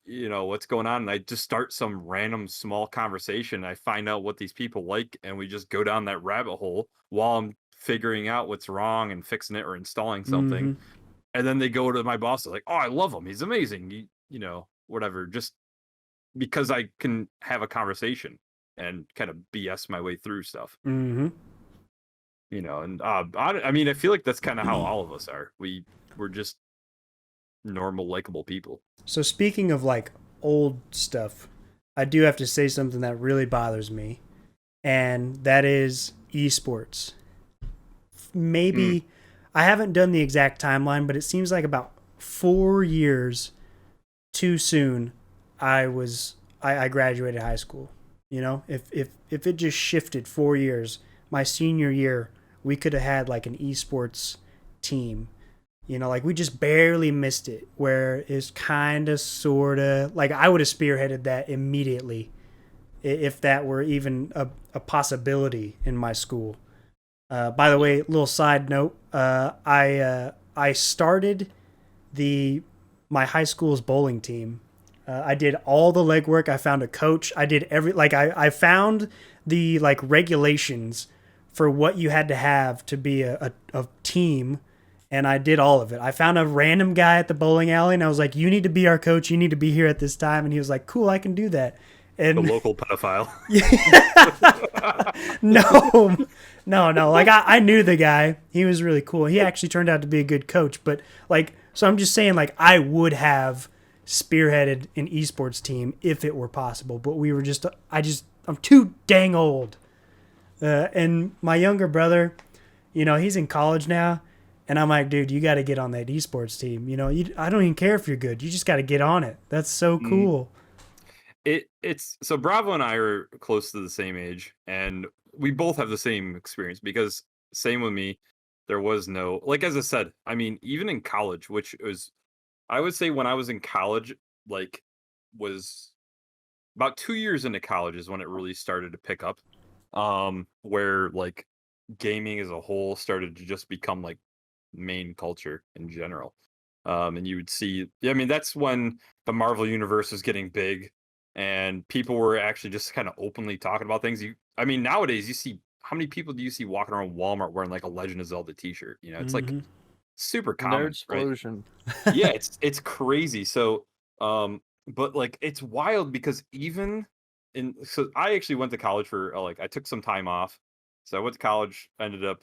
you know, what's going on? And I just start some random small conversation. I find out what these people like, and we just go down that rabbit hole while I'm figuring out what's wrong and fixing it or installing something. And then they go to my boss, they're like, oh, I love him. He's amazing. You know, whatever. Just because I can have a conversation and kind of BS my way through stuff. You know, and I mean, I feel like that's kind of how all of us are. We're just normal, likable people.
So speaking of like old stuff, I do have to say something that really bothers me, and that is esports. Maybe I haven't done the exact timeline, but it seems like about 4 years too soon I graduated high school. You know, if it just shifted 4 years, my senior year we could have had like an esports team. Like we just barely missed it, where it's kind of, sort of, like I would have spearheaded that immediately if that were even a possibility in my school. By the way, little side note, I started my high school's bowling team. I did all the legwork. I found a coach. I did I found the like regulations for what you had to have to be a team, and I did all of it. I found a random guy at the bowling alley, and I was like, "You need to be our coach. You need to be here at this time." And he was like, "Cool, I can do that." And
The local pedophile.
no. Like I knew the guy. He was really cool. He actually turned out to be a good coach. But like, so I'm just saying, like, I would have spearheaded an esports team if it were possible. But we were I'm too dang old. And my younger brother, he's in college now. And I'm like, dude, you got to get on that esports team. I don't even care if you're good. You just got to get on it. That's so cool.
It's so Bravo and I are close to the same age, and we both have the same experience because same with me. There was no, like, as I said, I mean, even in college, which was, I would say when I was in college, like, was about 2 years into college is when it really started to pick up. Where like gaming as a whole started to just become like main culture in general. And you would see, yeah, I mean, that's when the Marvel universe was getting big and people were actually just kind of openly talking about things. I mean, nowadays you see, how many people do you see walking around Walmart wearing like a Legend of Zelda t-shirt? It's like super common, right?
Nerdsplosion.
Yeah, it's crazy. So, but like it's wild because even so I actually went to college for like I took some time off. So I went to college, ended up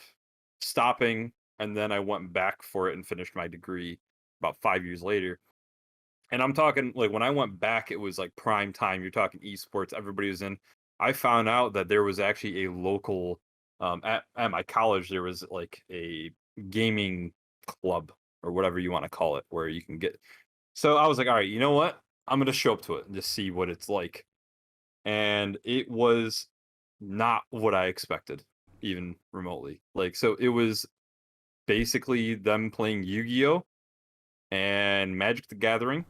stopping, and then I went back for it and finished my degree about 5 years later. And I'm talking like when I went back, it was like prime time. You're talking esports, everybody was in. I found out that there was actually a local at my college, there was like a gaming club or whatever you want to call it, where you can get. So I was like, all right, you know what? I'm gonna show up to it and just see what it's like. And it was not what I expected, even remotely. Like, so it was basically them playing Yu-Gi-Oh! And Magic the Gathering.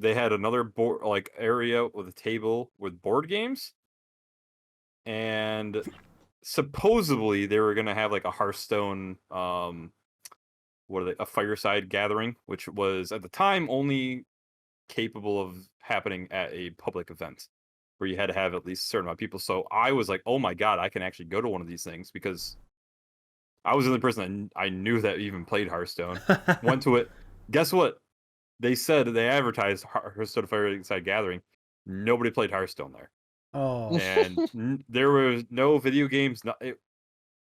They had another board like area with a table with board games. And supposedly they were gonna have like a Hearthstone a fireside gathering, which was at the time only capable of happening at a public event where you had to have at least a certain amount of people. So I was like, oh my god, I can actually go to one of these things because I was the only person that I knew that even played Hearthstone. Went to it. Guess what? They said they advertised Hearthstone Fireside Gathering. Nobody played Hearthstone there.
Oh,
And there was no video games.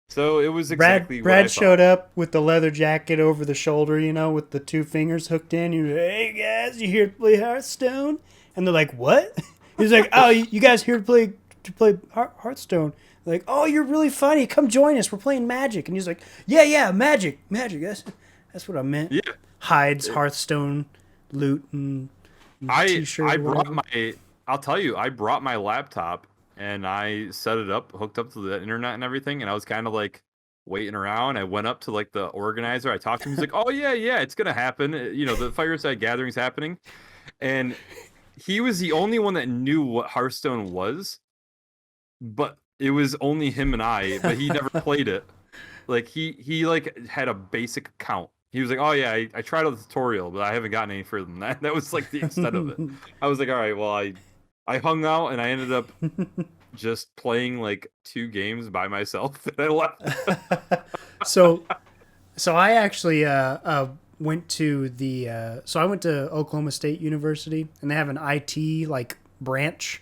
So it was
Brad
exactly what I
Brad
thought.
showed up with the leather jacket over the shoulder, with the two fingers hooked in. He was like, "Hey guys, you here to play Hearthstone?" And they're like, "What?" He's like, "Oh, you guys here to play Hearthstone?" They're like, "Oh, you're really funny. Come join us. We're playing Magic." And he's like, "Yeah, Magic. That's what I meant."
Yeah.
Hides Hearthstone loot and t-shirt.
I
or
brought
whatever.
I'll tell you, I brought my laptop and I set it up, hooked up to the internet and everything, and I was kind of like waiting around. I went up to like the organizer. I talked to him. He's like, "Oh yeah, it's gonna happen. The Fireside Gathering's happening." And he was the only one that knew what Hearthstone was, but it was only him and I. But he never played it. Like he like had a basic account. He was like, "Oh yeah, I tried out the tutorial, but I haven't gotten any further than that." That was like the extent of it. I was like, "All right, well, I hung out and I ended up just playing like 2 games by myself and I left."
so I actually went to I went to Oklahoma State University, and they have an IT like branch,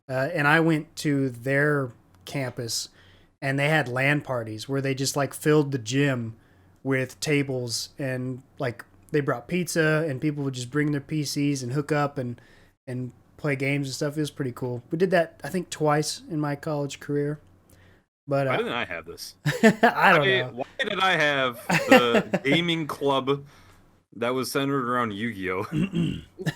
and I went to their campus, and they had LAN parties where they just like filled the gym with tables, and like they brought pizza and people would just bring their PCs and hook up and play games and stuff. It was pretty cool. We did that I think twice in my college career. But
Why didn't I have this?
I don't know.
Why did I have the gaming club that was centered around Yu-Gi-Oh?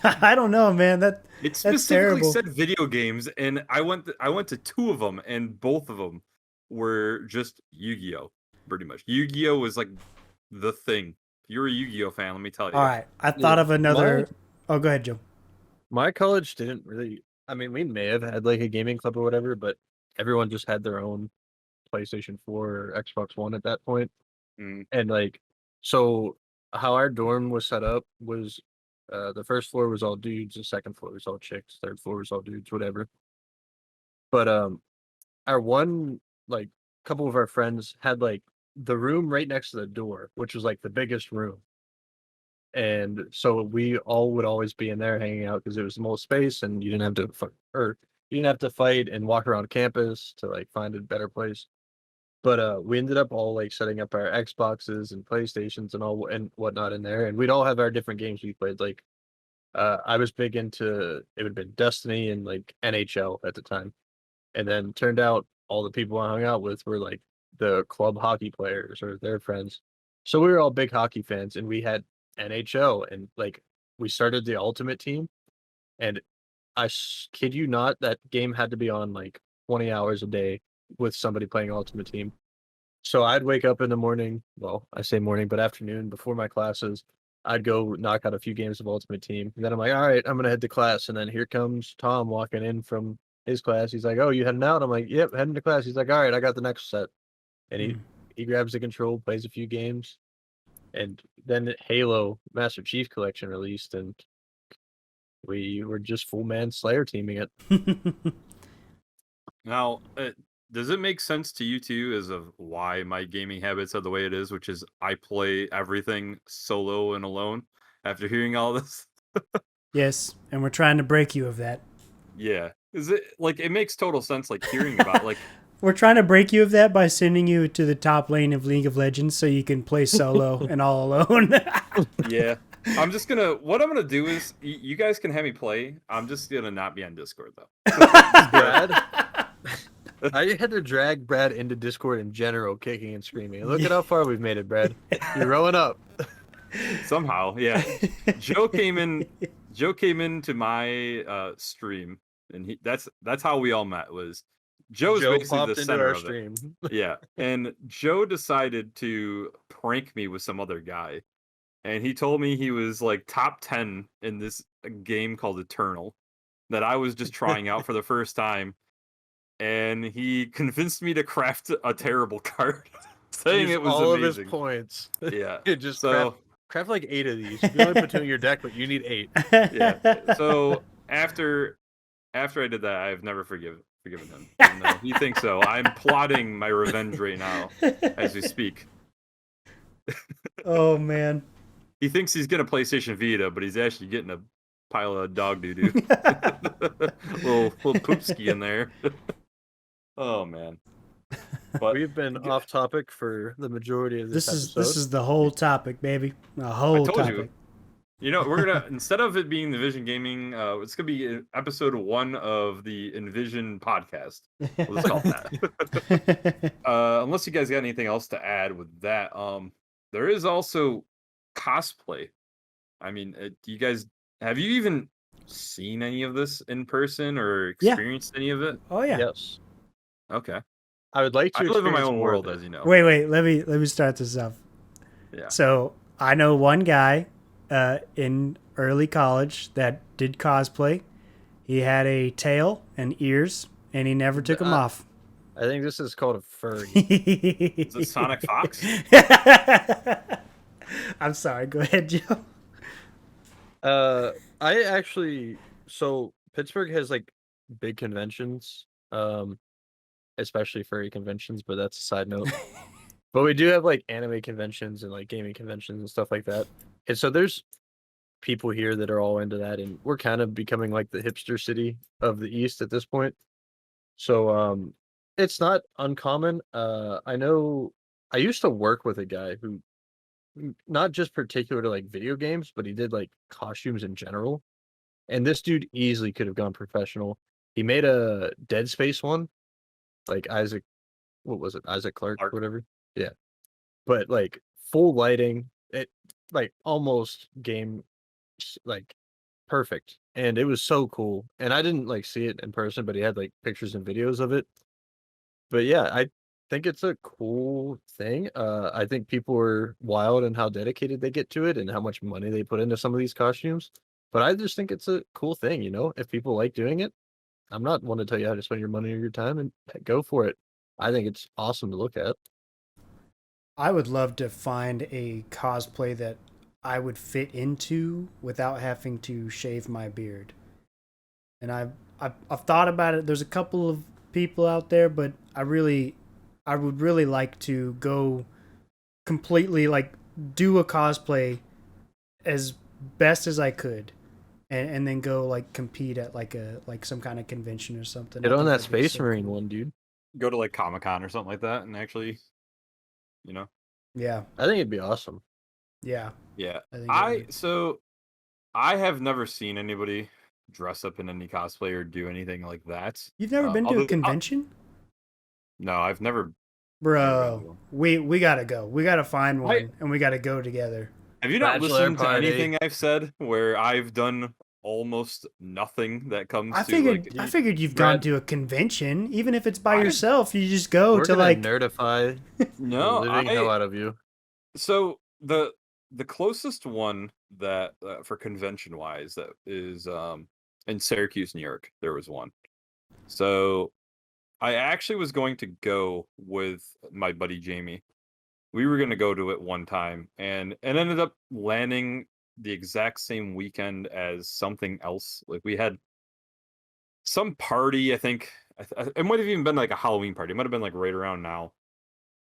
I don't know, man.
It
That's
specifically
terrible.
said video games, and I went to 2 of them, and both of them were just Yu-Gi-Oh. Pretty much, Yu-Gi-Oh was like the thing. If you're a Yu-Gi-Oh fan, let me tell you.
All right, I
Yeah,
thought of another. Oh, go ahead, Joe.
my college didn't really. I mean, we may have had like a gaming club or whatever, but everyone just had their own PlayStation 4 or Xbox One at that point.
Mm,
And like, so how our dorm was set up was the first floor was all dudes, the second floor was all chicks, third floor was all dudes, whatever. But our one like couple of our friends had like the room right next to the door, which was like the biggest room. And so we all would always be in there hanging out because it was the most space and you didn't have to or you didn't have to fight and walk around campus to like find a better place. But we ended up all like setting up our Xboxes and PlayStations and all and whatnot in there, and we'd all have our different games we played. Like I was big into it would have been Destiny and like NHL at the time, and then turned out all the people I hung out with were like the club hockey players or their friends. So we were all big hockey fans, and we had NHL, and like we started the Ultimate Team, and kid you not, that game had to be on like 20 hours a day with somebody playing Ultimate Team. So I'd wake up in the morning, well, I say morning, but afternoon before my classes, I'd go knock out a few games of Ultimate Team. And then I'm like, all right, I'm gonna head to class. And then here comes Tom walking in from his class. He's like, oh, you heading out? I'm like, yep, heading to class. He's like, all right, I got the next set. And he grabs the control, plays a few games, and then Halo Master Chief Collection released, and we were just full man Slayer teaming it.
Now, does it make sense to you too as of why my gaming habits are the way it is, which is I play everything solo and alone after hearing all this?
Yes, and we're trying to break you of that.
Yeah. Is it like it makes total sense like hearing about like
We're trying to break you of that by sending you to the top lane of League of Legends so you can play solo and all alone.
yeah. What I'm gonna do is you guys can have me play. I'm just gonna not be on Discord though.
Brad, I had to drag Brad into Discord in general, kicking and screaming. Look at how far we've made it, Brad. You're growing up.
Somehow, yeah. Joe came into my stream, and that's how we all met. Was Joe's
Joe
basically
popped
the
into
center
our
of it.
stream.
Yeah, and Joe decided to prank me with some other guy, and he told me he was like top 10 in this game called Eternal that I was just trying out for the first time, and he convinced me to craft a terrible card, saying
Use
it was
all
amazing.
of his points.
Yeah,
Just
so.
craft like 8 of these. You can only put 2 in your deck, but you need 8.
Yeah. So after I did that, I've never forgiven him. Even though he thinks so. I'm plotting my revenge right now as we speak.
Oh man.
He thinks he's getting a PlayStation Vita, but he's actually getting a pile of dog doo doo. little poopski in there. Oh man. But
We've been off topic for the majority of this episode.
This is the whole topic, baby. The
I
whole
told
topic.
you. You know, we're gonna instead of it being the Vision Gaming, it's gonna be episode 1 of the Envision podcast. We'll just call it that. Unless you guys got anything else to add with that, there is also cosplay. I mean, do you guys have you even seen any of this in person or experienced any of it?
Oh yeah.
Yes.
Okay,
I would like to
I live in my
experience
own
more of
world,
it.
as you know.
Wait. Let me start this off.
Yeah.
So I know one guy in early college that did cosplay. He had a tail and ears, and he never took them off.
I think this is called a furry.
Is it Sonic Fox?
I'm sorry. Go ahead, Joe.
I actually so Pittsburgh has like big conventions, especially furry conventions, but that's a side note. But we do have like anime conventions and like gaming conventions and stuff like that. And so there's people here that are all into that, and we're kind of becoming like the hipster city of the East at this point. So it's not uncommon. I know I used to work with a guy who not just particular to like video games, but he did like costumes in general. And this dude easily could have gone professional. He made a Dead Space one, like Isaac, what was it? Isaac Clarke,
Clarke.
whatever. Yeah. But like full lighting, it like almost game like perfect. And it was so cool. And I didn't like see it in person, but he had like pictures and videos of it. But yeah, think it's a cool thing. I think people are wild and how dedicated they get to it and how much money they put into some of these costumes. But I just think it's a cool thing, if people like doing it. I'm not one to tell you how to spend your money or your time, and go for it. I think it's awesome to look at.
I would love to find a cosplay that I would fit into without having to shave my beard. And I've thought about it. There's a couple of people out there, but I would really like to go completely like do a cosplay as best as I could, and then go like compete at like some kind of convention or something.
Get
I
on
think
that
that'd be
Space
so
Marine
cool.
one, dude.
Go to like Comic-Con or something like that and actually, you know.
Yeah,
I think it'd be awesome.
yeah.
Yeah.
I think it would.
So I have never seen anybody dress up in any cosplay or do anything like that.
You've never been to a
Other
convention,
no, I've never been to
bro?
one.
We gotta go. We gotta find
I
one, and we gotta go together.
have you not
Bachelor
listened to
party.
anything I've said where I've done almost nothing that comes to like
I figured you've gone
Brad,
to a convention, even if it's by
I
yourself. You just go
we're
to
gonna
like
nerdify the
no,
living hell out of you.
so the closest one that for convention wise that is in Syracuse, New York, there was one. So I actually was going to go with my buddy Jamie. We were going to go to it one time and it ended up landing the exact same weekend as something else. Like we had some party, I think it might have even been like a Halloween party. It might have been like right around now.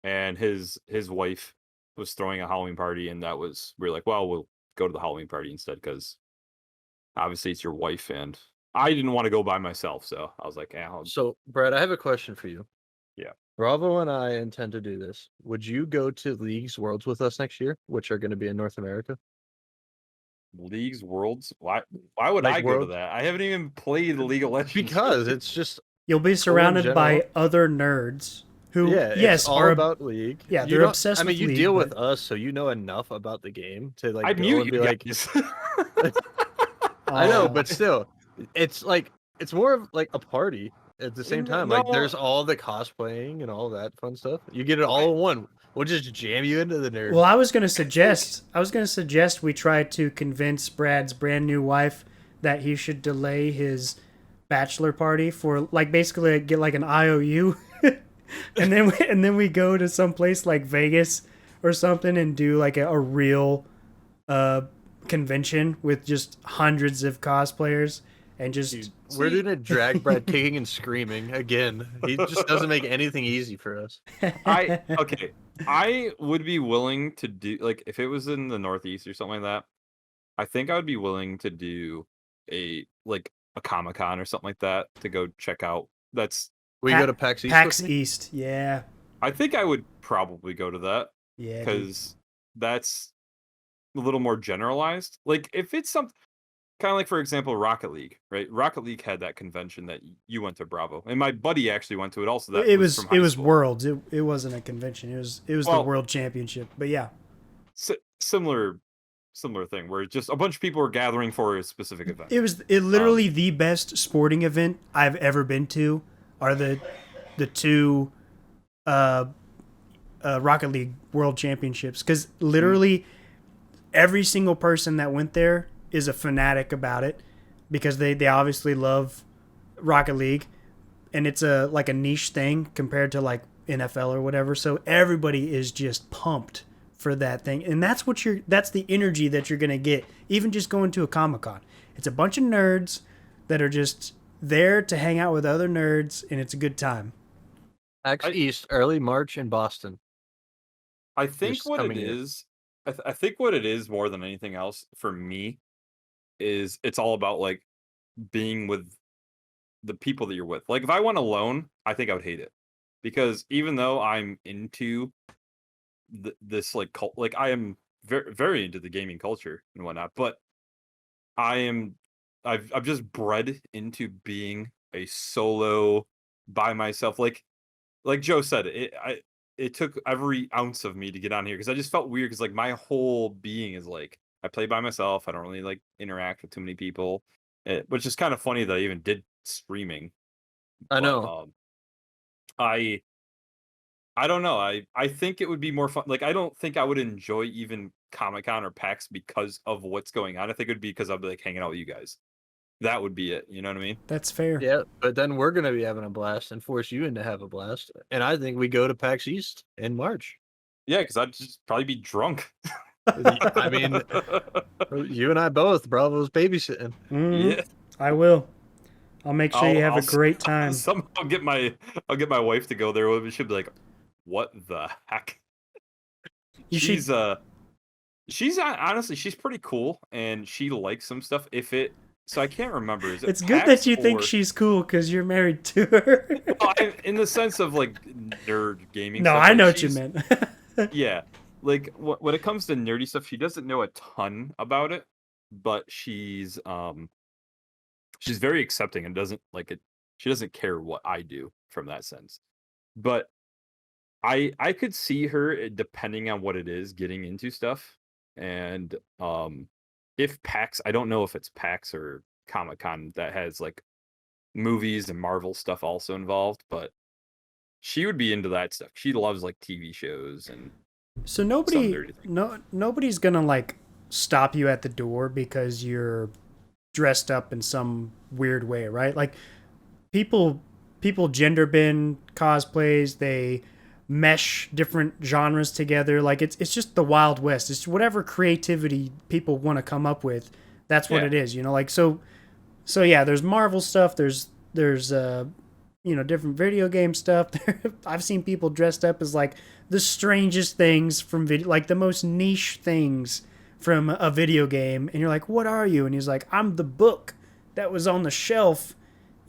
And his wife was throwing a Halloween party and that was we are like, well, we'll go to the Halloween party instead cuz obviously it's your wife and I didn't want to go by myself, so I was like, yeah,
So, Brad, I have a question for you.
yeah.
Bravo and I intend to do this. Would you go to League's Worlds with us next year, which are going to be in North America?
Leagues, Worlds. Why would
Like
I go to
Worlds?
that? I haven't even played League of Legends.
Because it's just
you'll be
cool in
surrounded by
general.
other nerds who,
Yeah, it's
yes,
all
are
about League.
yeah,
You
they're
don't.
obsessed
I mean,
with
you
League.
deal with
But
us, so you know enough about the game to
I
like go
mute
and
you
be like,
guys.
I know,
uh,
but still, it's like it's more of like a party at the same time. Like
No,
there's all the cosplaying and all that fun stuff. You get it all in one. We'll just jam you into the nerd.
well, I was gonna suggest we try to convince Brad's brand new wife that he should delay his bachelor party for like basically get like an IOU, and then we go to some place like Vegas or something and do like a real uh convention with just hundreds of cosplayers and just
Dude, we're doing a drag Brad kicking and screaming again. He just doesn't make anything easy for us.
okay. I would be willing to do like if it was in the Northeast or something like that. I think I would be willing to do a Comic-Con or something like that to go check out. That's
We go to PAX East
PAX
with me?
East. Yeah,
I think I would probably go to that
yeah, dude.
because that's a little more generalized. Like if it's something kind of like, for example, Rocket League, right? Rocket League had that convention that you went to, Bravo, and my buddy actually went to it. Also, that was from high school.
Worlds. It wasn't a convention. It was the
Well,
World Championship. But yeah,
similar thing where just a bunch of people were gathering for a specific event.
it literally the best sporting event I've ever been to are the two Rocket League World Championships because literally every single person that went there is a fanatic about it because they obviously love Rocket League and it's a like a niche thing compared to like NFL or whatever. So everybody is just pumped for that thing, and that's the energy that you're gonna get even just going to a Comic-Con. It's a bunch of nerds that are just there to hang out with other nerds, and it's a good time.
PAX East, early March in Boston.
I think
This
what it
coming year.
is, I think what it is more than anything else for me is it's all about like being with the people that you're with. Like if I went alone, I think I would hate it because even though I'm into this like cult, like I am very very into the gaming culture and whatnot, but I am I've just bred into being a solo by myself. Like Joe said, it took every ounce of me to get on here because I just felt weird because like my whole being is like I play by myself. I don't really like interact with too many people, which is kind of funny that I even did streaming.
I
But
know.
I don't know. I think it would be more fun. Like, I don't think I would enjoy even Comic-Con or PAX because of what's going on. I think it would be because I'd be like hanging out with you guys. That would be it. You know what I mean?
That's fair.
Yeah, but then we're gonna be having a blast and force you into have a blast. And I think we go to PAX East in March.
Yeah, because I'd just probably be drunk.
I mean, you and I both. Bravo's babysitting.
Mhm.
Yeah.
I will. I'll make sure you have a great time.
Somehow I'll get my wife to go there with me. She'll be like, "What the heck?"
You
she's
should.
honestly, she's pretty cool, and she likes some stuff. So I can't remember. Is it
It's good
PAX
that you think
or-
she's cool because you're married to her.
Well, in the sense of like nerd gaming.
No,
stuff,
I
like,
know what you
she's-
meant.
Yeah, like when it comes to nerdy stuff, she doesn't know a ton about it, but she's very accepting and doesn't like it. She doesn't care what I do from that sense. But I could see her depending on what it is getting into stuff. And if PAX, I don't know if it's PAX or Comic-Con that has like movies and Marvel stuff also involved, but she would be into that stuff. She loves like TV shows and
So
some nerdy things.
nobody's gonna like stop you at the door because you're dressed up in some weird way, right? Like people gender bend cosplays, they mesh different genres together. Like it's just the Wild West. It's whatever creativity people want to come up with. That's what
Yeah.
it is, you know. Like so yeah. There's Marvel stuff. There's different video game stuff. I've seen people dressed up as like the strangest things from video, like the most niche things from a video game, and you're like, "What are you?" And he's like, "I'm the book that was on the shelf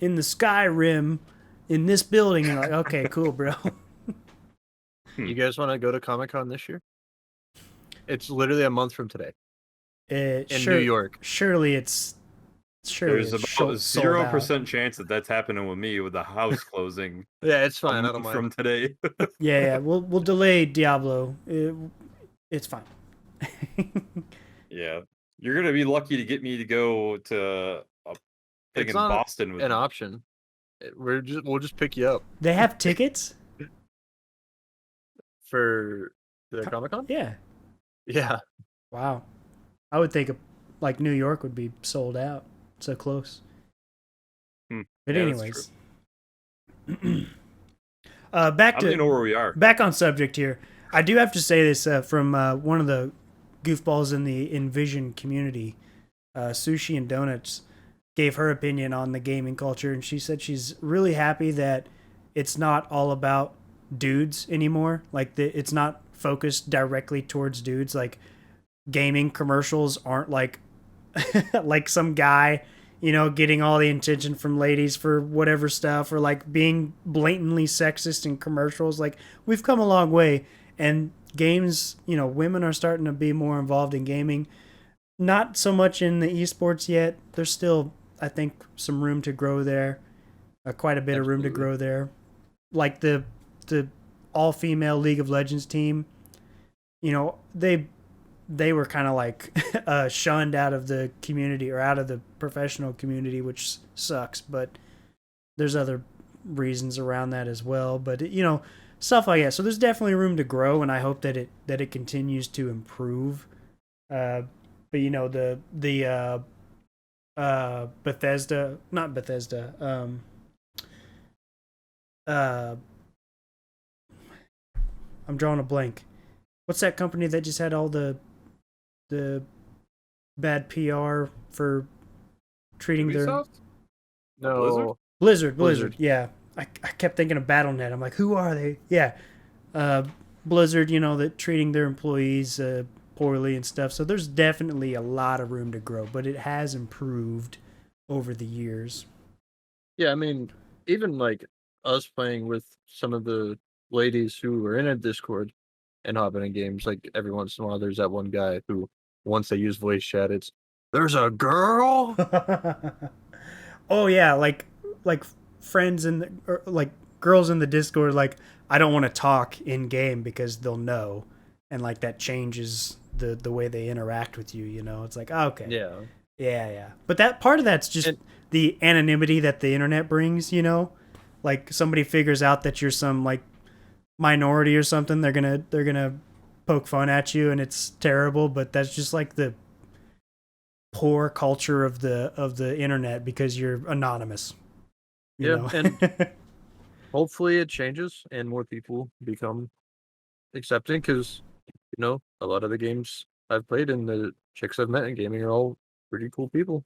in the Skyrim in this building." And you're like, "Okay, cool, bro."
You guys want to go to Comic-Con this year? It's literally a month from today in New York.
Surely it's
There's about
sold
0% chance that that's happening with me with the house closing
Yeah, it's fine. I
a
don't
month
mind.
from today.
Yeah. We'll delay Diablo. It's fine.
Yeah, you're gonna be lucky to get me to go to a thing
It's
in
not
Boston with
an
you.
option. We'll just pick you up
They have tickets.
for the Comic-Con.
Yeah.
Yeah,
Wow. I would think like New York would be sold out. So close.
Hmm.
But
Yeah, that's
anyways. Back
I don't even know
to
where we are.
back on subject here. I do have to say this from one of the goofballs in the Envision community. Sushi and Donuts gave her opinion on the gaming culture, and she said she's really happy that it's not all about dudes anymore. Like it's not focused directly towards dudes. Like gaming commercials aren't like like some guy, getting all the attention from ladies for whatever stuff, or like being blatantly sexist in commercials. Like we've come a long way, and games, women are starting to be more involved in gaming. Not so much in the esports yet. There's still, I think, some room to grow there. Quite a bit of room to
Absolutely.
grow there. Like the all female League of Legends team, they were kind of like shunned out of the community or out of the professional community, which sucks. But there's other reasons around that as well. But stuff like that. So there's definitely room to grow, and I hope that it continues to improve. But the Bethesda, not Bethesda. I'm drawing a blank. What's that company that just had all the bad PR for treating their
Ubisoft?
no.
Blizzard?
Blizzard. Yeah, I kept thinking of BattleNet. I'm like, who are they? Yeah, Blizzard. That treating their employees poorly and stuff. So there's definitely a lot of room to grow, but it has improved over the years.
Yeah, I mean, even like us playing with some of the ladies who were in a Discord and hopping in games, like every once in a while, there's that one guy who, once they use voice chat, there's a girl.
Oh yeah, like friends or like girls in the Discord. Like I don't want to talk in game because they'll know, and like that changes the way they interact with you. It's like okay, yeah. But that part of that's just the anonymity that the internet brings. Like somebody figures out that you're some like minority or something, they're gonna poke fun at you, and it's terrible. But that's just like the poor culture of the internet because you're anonymous. You
Yeah,
know.
and hopefully it changes and more people become accepting because a lot of the games I've played and the chicks I've met in gaming are all pretty cool people,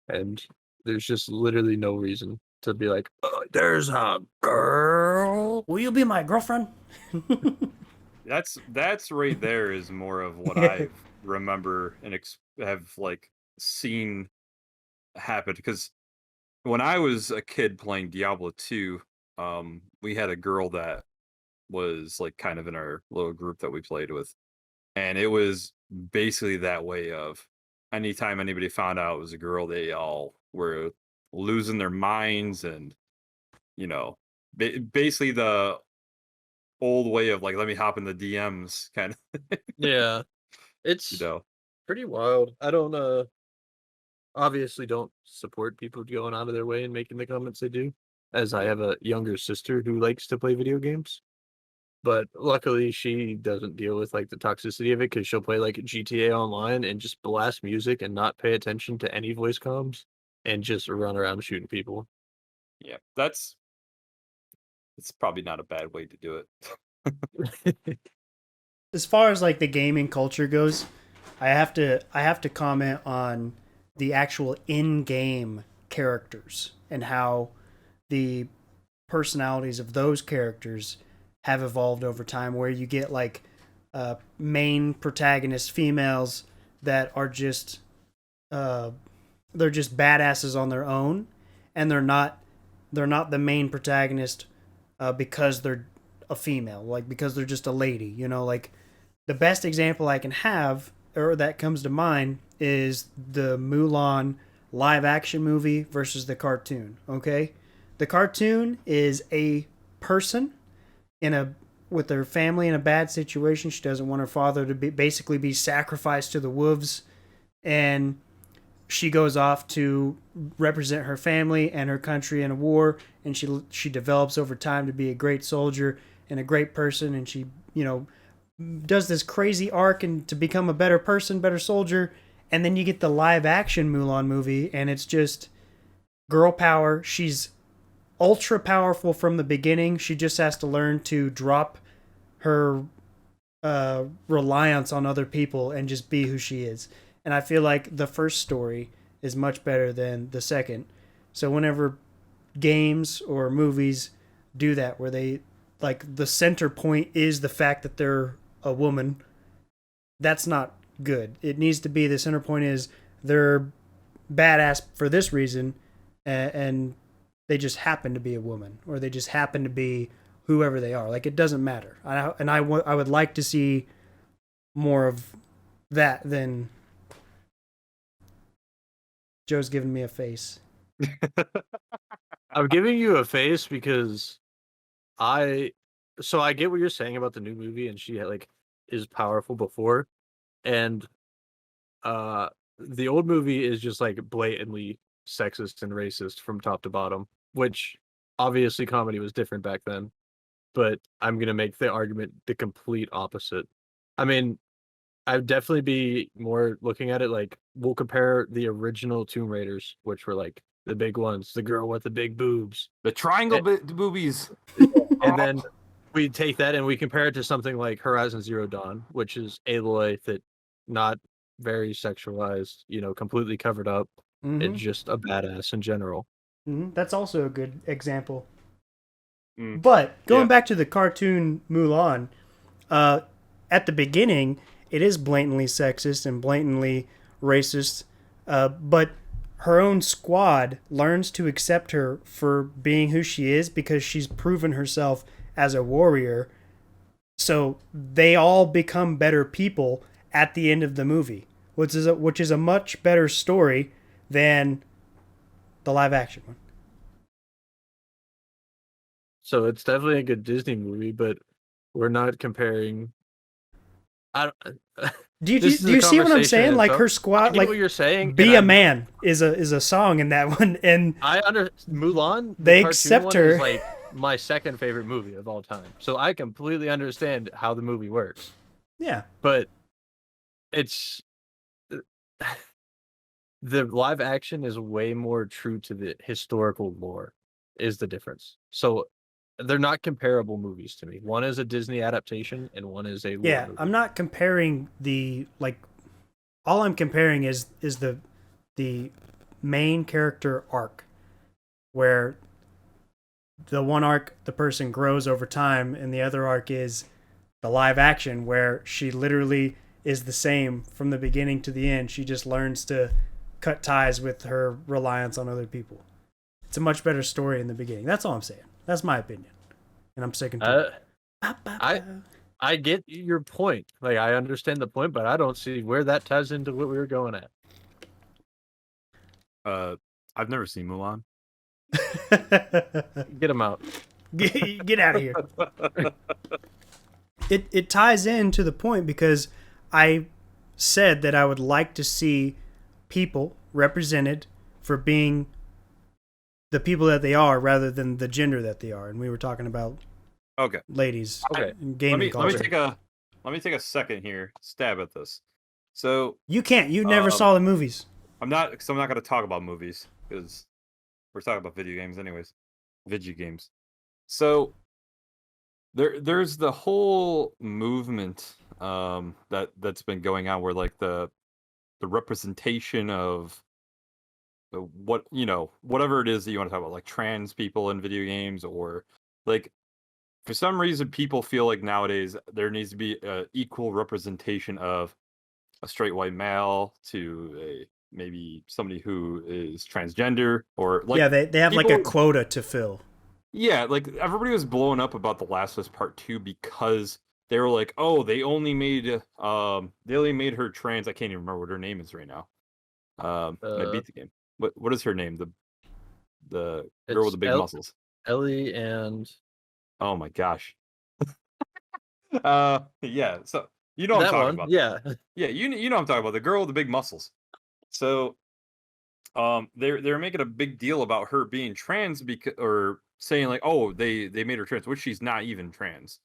and there's just literally no reason to be like, oh, there's a girl.
Will you be my girlfriend?
That's right there is more of what I remember and have like seen happen because when I was a kid playing Diablo 2, we had a girl that was like kind of in our little group that we played with. And it was basically that way of anytime anybody found out it was a girl, they all were losing their minds and, you know, basically the old way of like, let me hop in the DMs kind of,
Yeah,
you
it's
know.
pretty wild. I don't obviously don't support people going out of their way and making the comments they do, as I
Yeah.
have a younger sister who likes to play video games. But luckily, she doesn't deal with like the toxicity of it because she'll play like GTA Online and just blast music and not pay attention to any voice comms and just run around shooting people.
Yeah. It's probably not a bad way to do it.
As far as like the gaming culture goes, I have to comment on the actual in-game characters and how the personalities of those characters have evolved over time, where you get like main protagonist females that are just uh, they're just badasses on their own, and they're not the main protagonist because they're a female, like because they're just a lady. Like the best example I can have or that comes to mind is the Mulan live action movie versus the cartoon. Okay, the cartoon is a person in a with her family in a bad situation. She doesn't want her father to basically be sacrificed to the wolves, and she goes off to represent her family and her country in a war, and she develops over time to be a great soldier and a great person, and she does this crazy arc and to become a better person, better soldier. And then you get the live action Mulan movie, and it's just girl power. She's ultra powerful from the beginning. She just has to learn to drop her reliance on other people and just be who she is. And I feel like the first story is much better than the second. So whenever games or movies do that, where they like the center point is the fact that they're a woman, that's not good. It needs to be the center point is they're badass for this reason, and they just happen to be a woman, or they just happen to be whoever they are. Like it doesn't matter. I would like to see more of that than Joe's giving me a face.
I'm giving you a face because I get what you're saying about the new movie, and she like is powerful before, and the old movie is just like blatantly sexist and racist from top to bottom, which obviously comedy was different back then, but I'm gonna make the argument the complete opposite. I mean, I'd definitely be more looking at it like we'll compare the original Tomb Raiders, which were like the big ones, the girl with the big boobs,
The triangle
Eh,
boobies.
and then we take that and we compare it to something like Horizon Zero Dawn, which is Aloy that not very sexualized, completely covered up. It's just a badass in general.
That's also a good example.
Mm,
But going
yeah.
back to the cartoon Mulan, at the beginning, it is blatantly sexist and blatantly racist, but her own squad learns to accept her for being who she is because she's proven herself as a warrior. So they all become better people at the end of the movie, which is a much better story than the live action one.
So it's definitely a good Disney movie, but we're not comparing. I don't.
Do you,
This
do
is a
you see what I'm
conversation
saying?
in
Like
itself.
her
I
squad,
get
like
what you're saying.
"Be
and
a
I'm,
Man" is a song in that one, and
I under Mulan. The
they
cartoon
accept
one
her.
is like my second favorite movie of all time. So I completely understand how the movie works.
Yeah.
But it's the live action is way more true to the historical lore is the difference. So they're not comparable movies to me. One is a Disney adaptation and one is a lore
Yeah,
movie.
I'm not comparing the like all I'm comparing is the main character arc where the one arc the person grows over time and the other arc is the live action where she literally is the same from the beginning to the end. She just learns to cut ties with her reliance on other people. It's a much better story in the beginning. That's all I'm saying. That's my opinion. And I'm sticking to it.
I I get your point. Like I understand the point, but I don't see where that ties into what we were going at.
I've never seen Mulan.
Get him out.
Get out of here. It ties into the point because I said that I would like to see people represented for being the people that they are rather than the gender that they are. And we were talking about
Okay.
ladies
Okay.
in gaming
Let me
culture.
let me take a second here, stab at this. So
You can't. You never saw the movies.
I'm not going to talk about movies because we're talking about video games anyways. Video games. So there's the whole movement that's been going on where like the representation of what whatever it is that you want to talk about, like trans people in video games, or like for some reason people feel like nowadays there needs to be equal representation of a straight white male to maybe somebody who is transgender, or like
Yeah, they have like a
people-
quota to fill.
yeah, like everybody was blowing up about The Last of Us Part 2 because they were like, oh, they only made her trans. I can't even remember what her name is right now. And I beat the game. What is her name? The girl with the big muscles.
Ellie and
Oh my gosh. Yeah, so you know what I'm
that
talking
one.
about.
Yeah.
Yeah, you know what I'm talking about, the girl with the big muscles. So they're making a big deal about her being trans because, or saying like, oh, they made her trans, which she's not even trans.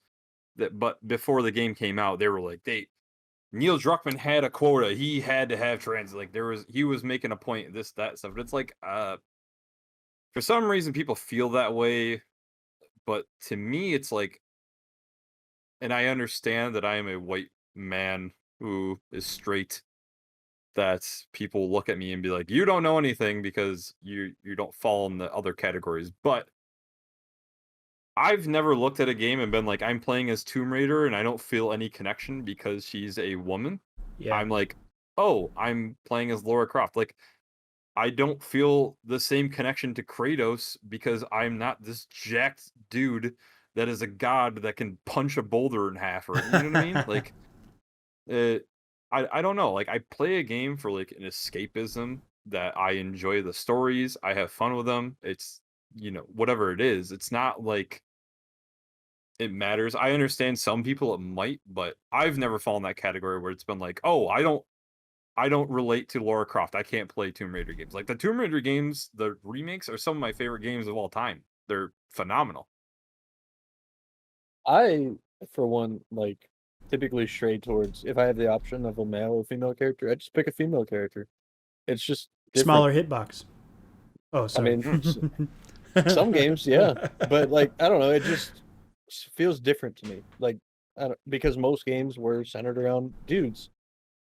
But before the game came out, they were like, Neil Druckmann had a quota. He had to have trans. Like he was making a point, this, that stuff. But it's like, for some reason people feel that way. But to me, it's like, and I understand that I am a white man who is straight, that people look at me and be like, you don't know anything because you don't fall in the other categories. But I've never looked at a game and been like, I'm playing as Tomb Raider and I don't feel any connection because she's a woman.
Yeah.
I'm like, oh, I'm playing as Lara Croft. Like, I don't feel the same connection to Kratos because I'm not this jacked dude that is a god that can punch a boulder in half, or you know what I mean? Like, I don't know. Like, I play a game for like an escapism, that I enjoy the stories, I have fun with them. It's whatever it is. It's not like it matters. I understand some people it might, but I've never fallen in that category where it's been like, oh, I don't relate to Lara Croft. I can't play Tomb Raider games. Like the Tomb Raider games, the remakes are some of my favorite games of all time. They're phenomenal.
I, for one, like typically stray towards if I have the option of a male or female character, I just pick a female character. It's just different.
Smaller hitbox. Oh, sorry.
mean, some games, yeah, but like I don't know, it just feels different to me. Like because most games were centered around dudes,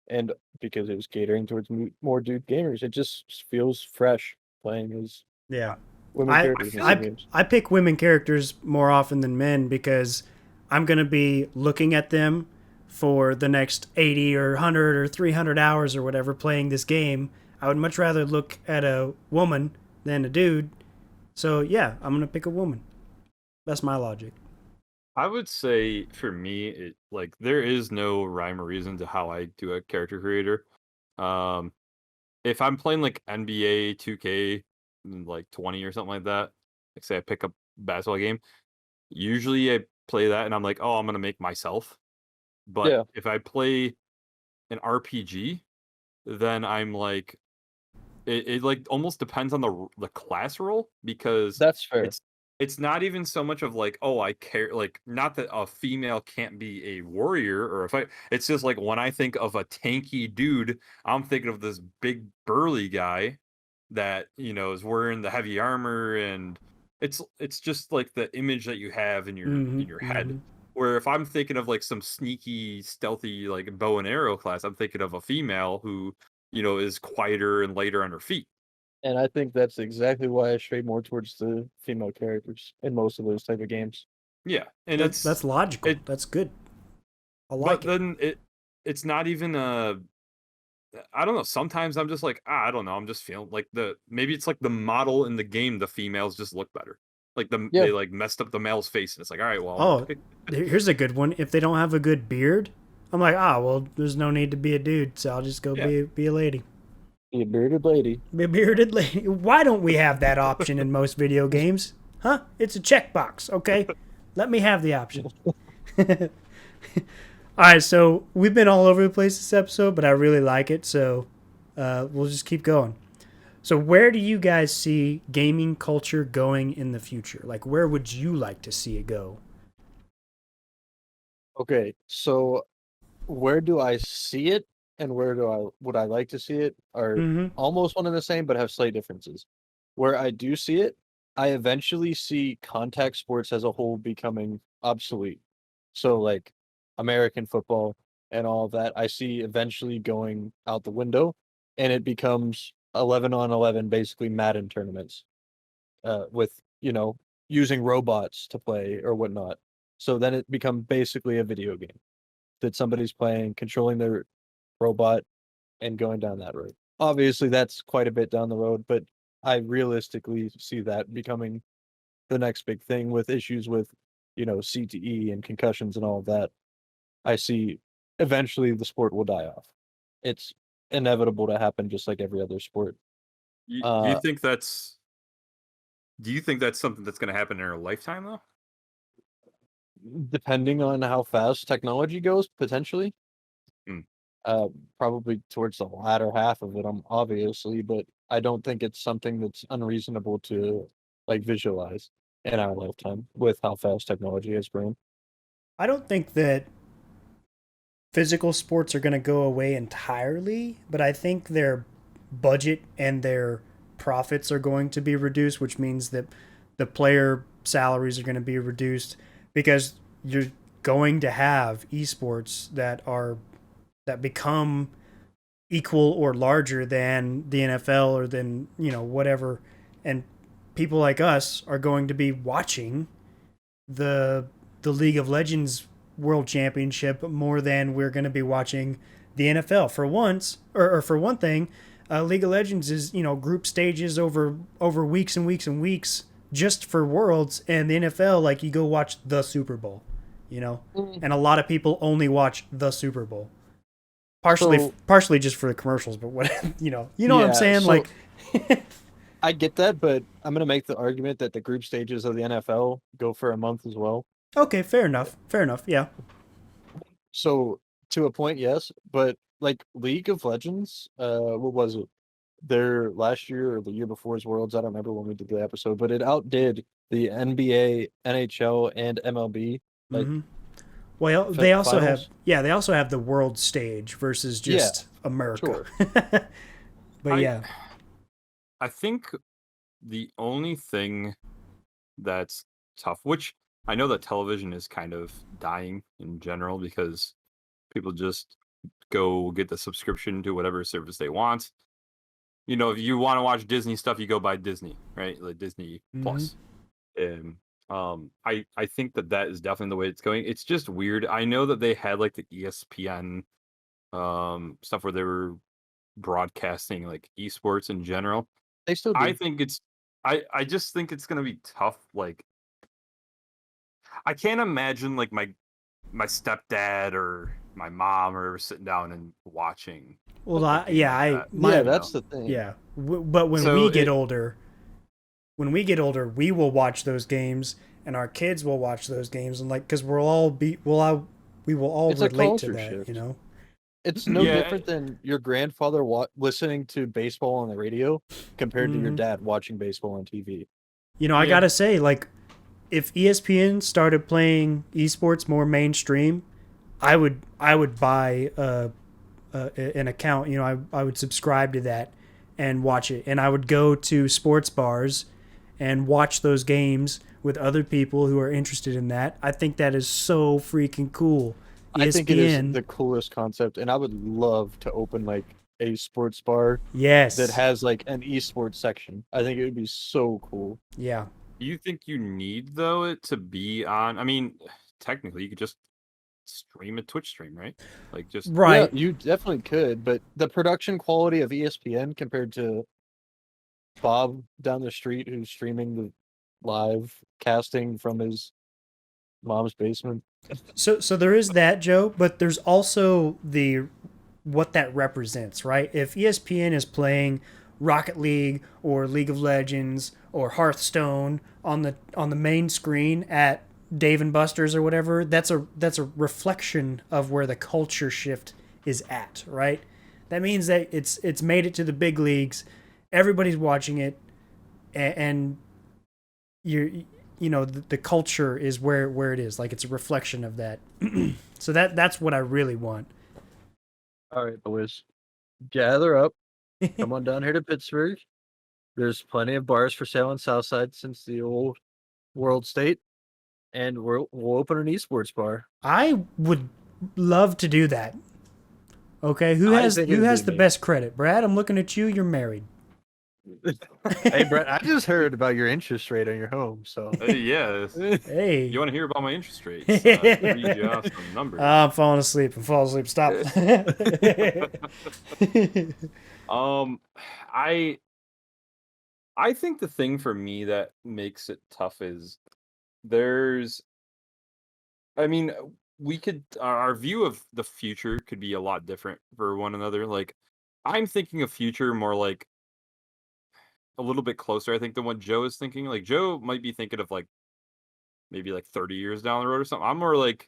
and because it was catering towards more dude gamers, it just feels fresh playing as
Yeah.
women characters in some games.
I pick women characters more often than men because I'm going to be looking at them for the next 80 or 100 or 300 hours or whatever playing this game. I would much rather look at a woman than a dude. So, yeah, I'm going to pick a woman. That's my logic.
I would say for me, like there is no rhyme or reason to how I do a character creator. If I'm playing like NBA 2K, like 20 or something like that, like say I pick up a basketball game, usually I play that and I'm like, oh, I'm gonna make myself. But
Yeah.
if I play an RPG, then I'm like, it like almost depends on the class role, because
That's fair.
it's not even so much of like, oh, I care, like, not that a female can't be a warrior or a fight. It's just like when I think of a tanky dude, I'm thinking of this big burly guy that, is wearing the heavy armor, and it's just like the image that you have in your head.
Mm-hmm.
Where if I'm thinking of like some sneaky, stealthy, like bow and arrow class, I'm thinking of a female who, is quieter and lighter on her feet.
And I think that's exactly why I stray more towards the female characters in most of those type of games.
Yeah, and
That's logical.
it,
That's good. I
but
like it.
then it's not even I don't know. Sometimes I'm just like, I don't know. I'm just feeling like maybe it's like the model in the game. The females just look better. Like
Yeah.
they like messed up the male's face, and it's like, all right, well, I'm
Oh,
gonna pick.
here's a good one. If they don't have a good beard, I'm like, well, there's no need to be a dude, so I'll just go
Yeah.
be a lady.
Be a bearded lady.
Be a bearded lady. Why don't we have that option in most video games? Huh? It's a checkbox, okay? Let me have the option. All right, so we've been all over the place this episode, but I really like it, so we'll just keep going. So where do you guys see gaming culture going in the future? Like, where would you like to see it go?
Okay, so where do I see it and where would I like to see it are
Mm-hmm.
almost one and the same, but have slight differences. Where I do see it, I eventually see contact sports as a whole becoming obsolete. So like American football and all of that, I see eventually going out the window, and it becomes 11 on 11, basically Madden tournaments, with using robots to play or whatnot. So then it becomes basically a video game that somebody's playing, controlling their robot, and going down that road. Obviously, that's quite a bit down the road, but I realistically see that becoming the next big thing with issues with, CTE and concussions and all of that. I see eventually the sport will die off. It's inevitable to happen just like every other sport.
You, do you
Uh,
think that's do you think that's something that's going to happen in our lifetime though?
Depending on how fast technology goes, potentially.
Hmm.
Probably towards the latter half of it, obviously, but I don't think it's something that's unreasonable to like visualize in our lifetime with how fast technology has grown.
I don't think that physical sports are going to go away entirely, but I think their budget and their profits are going to be reduced, which means that the player salaries are going to be reduced because you're going to have esports that become equal or larger than the NFL or than, whatever, and people like us are going to be watching the League of Legends World Championship more than we're going to be watching the NFL. For once, or for one thing, League of Legends is group stages over weeks and weeks and weeks just for Worlds, and the NFL, like, you go watch the Super Bowl, and a lot of people only watch the Super Bowl. Partially just for the commercials, but what what I'm saying,
so
like.
I get that, but I'm gonna make the argument that the group stages of the NFL go for a month as well.
Okay, fair enough. Yeah.
So to a point, yes, but like League of Legends, what was it? Their last year or the year before's Worlds, I don't remember when we did the episode, but it outdid the NBA, NHL, and MLB. Like,
Mm-hmm. Well, they also
finals.
they also have the world stage versus
Yeah,
just America.
sure.
But yeah,
I think the only thing that's tough, which I know that television is kind of dying in general because people just go get the subscription to whatever service they want. If you want to watch Disney stuff, you go buy Disney, right? Like Disney Plus. And I think that is definitely the way it's going. It's just weird. I know that they had like the ESPN stuff where they were broadcasting like esports in general.
They still do.
I think I just think it's gonna be tough. Like I can't imagine like my stepdad or my mom or sitting down and watching.
well,
a game like that.
Yeah, that's the thing.
yeah. But when
So
we get older, we will watch those games, and our kids will watch those games, and like because we will all
It's a
relate to
culture
that,
shift. It's no
Yeah.
different than your grandfather listening to baseball on the radio compared to your dad watching baseball on TV.
I
Yeah.
gotta say, like, if ESPN started playing esports more mainstream, I would buy an account. You know, I would subscribe to that and watch it, and I would go to sports bars and watch those games with other people who are interested in that. I think that is so freaking cool.
I think it is
ESPN,
the coolest concept, and I would love to open like a sports bar that
yes,
has like an esports section. I think it would be so cool.
yeah,
Do you think you need though it to be on? I mean, technically, you could just stream a Twitch stream, right? Like just
Yeah,
right.
you definitely could, but the production quality of ESPN compared to Bob down the street who's streaming the live casting from his mom's basement.
So there is that, Joe, but there's also the what that represents, right? If ESPN is playing Rocket League or League of Legends or Hearthstone on the main screen at Dave and Buster's or whatever, that's a reflection of where the culture shift is at, right? That means that it's made it to the big leagues, everybody's watching it, and you know the culture is where it is, like it's a reflection of that. So that's what I really want.
All right, boys, gather up. Come on down here to Pittsburgh. There's plenty of bars for sale on Southside since the old World State, and we'll open an esports bar.
I would love to do that. Okay, who
I
has
think
who
it'd
has
be
the
me.
best credit? Brad, I'm looking at you. You're married.
Hey, Brett, I just heard about your interest rate on your home, so
yeah.
Hey.
You want to hear about my interest rates? Read you off some numbers.
I'm falling asleep. I'm falling asleep. Stop.
Um, I I think the thing for me that makes it tough is there's I mean, we could our view of the future could be a lot different for one another. Like, I'm thinking of future more like a little bit closer, I think, than what Joe is thinking. Like, Joe might be thinking of like maybe like 30 years down the road or something. I'm more like,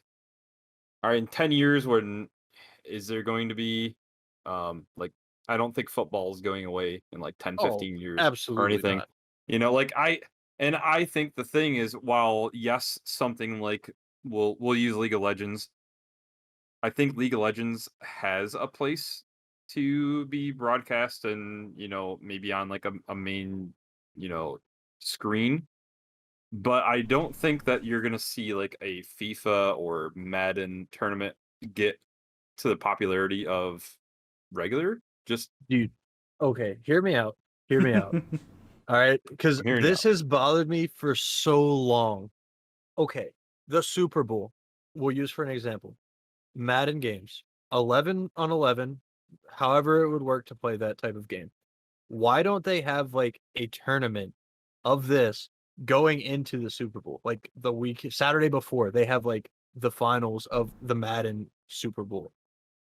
all right, in 10 years, when is there going to be like I don't think football is going away in like 10,
oh,
15 years or
absolutely
anything.
not.
Like I think the thing is, while yes, something like we'll use League of Legends. I think League of Legends has a place to be broadcast and, maybe on like a main, you know, screen. But I don't think that you're gonna see like a FIFA or Madden tournament get to the popularity of regular. Just
Dude, okay, hear me out. Hear me out. All right, because
I'm hearing you
this
out.
has bothered me for so long. Okay, the Super Bowl, we'll use for an example. Madden games, 11 on 11, however it would work to play that type of game. Why don't they have like a tournament of this going into the Super Bowl? Like the week Saturday before, they have like the finals of the Madden Super Bowl.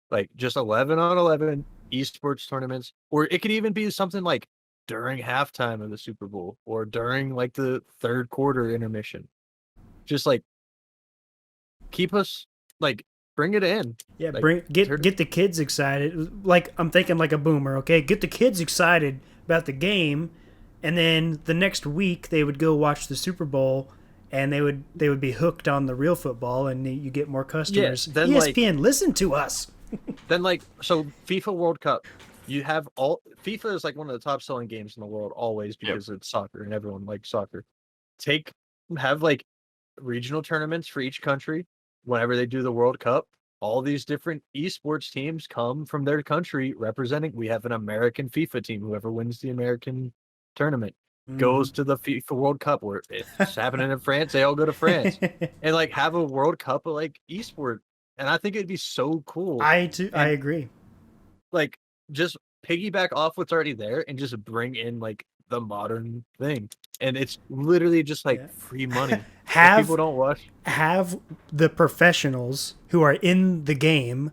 Like just 11 on 11 esports tournaments, or it could even be something like during halftime of the Super Bowl or during like the third quarter intermission. Just like keep us like bring it in.
Yeah,
Like
get the kids excited. Like I'm thinking like a boomer, okay? Get the kids excited about the game, and then the next week they would go watch the Super Bowl, and they would be hooked on the real football, and you get more
yeah,
customers.
then
ESPN, listen to us.
so FIFA World Cup. You have all FIFA is like one of the top selling games in the world always
Yep.
because it's soccer and everyone likes soccer. Have like regional tournaments for each country whenever they do the World Cup. All these different esports teams come from their country representing. We have an American FIFA team. Whoever wins the American tournament goes to the FIFA World Cup. Or if it's happening in France, they all go to France and like have a World Cup of like esport. And I think it'd be so cool.
I
And
agree.
like just piggyback off what's already there and just bring in like the modern thing. And it's literally just like
Yeah.
free money. If
Have
people don't watch.
have the professionals who are in the game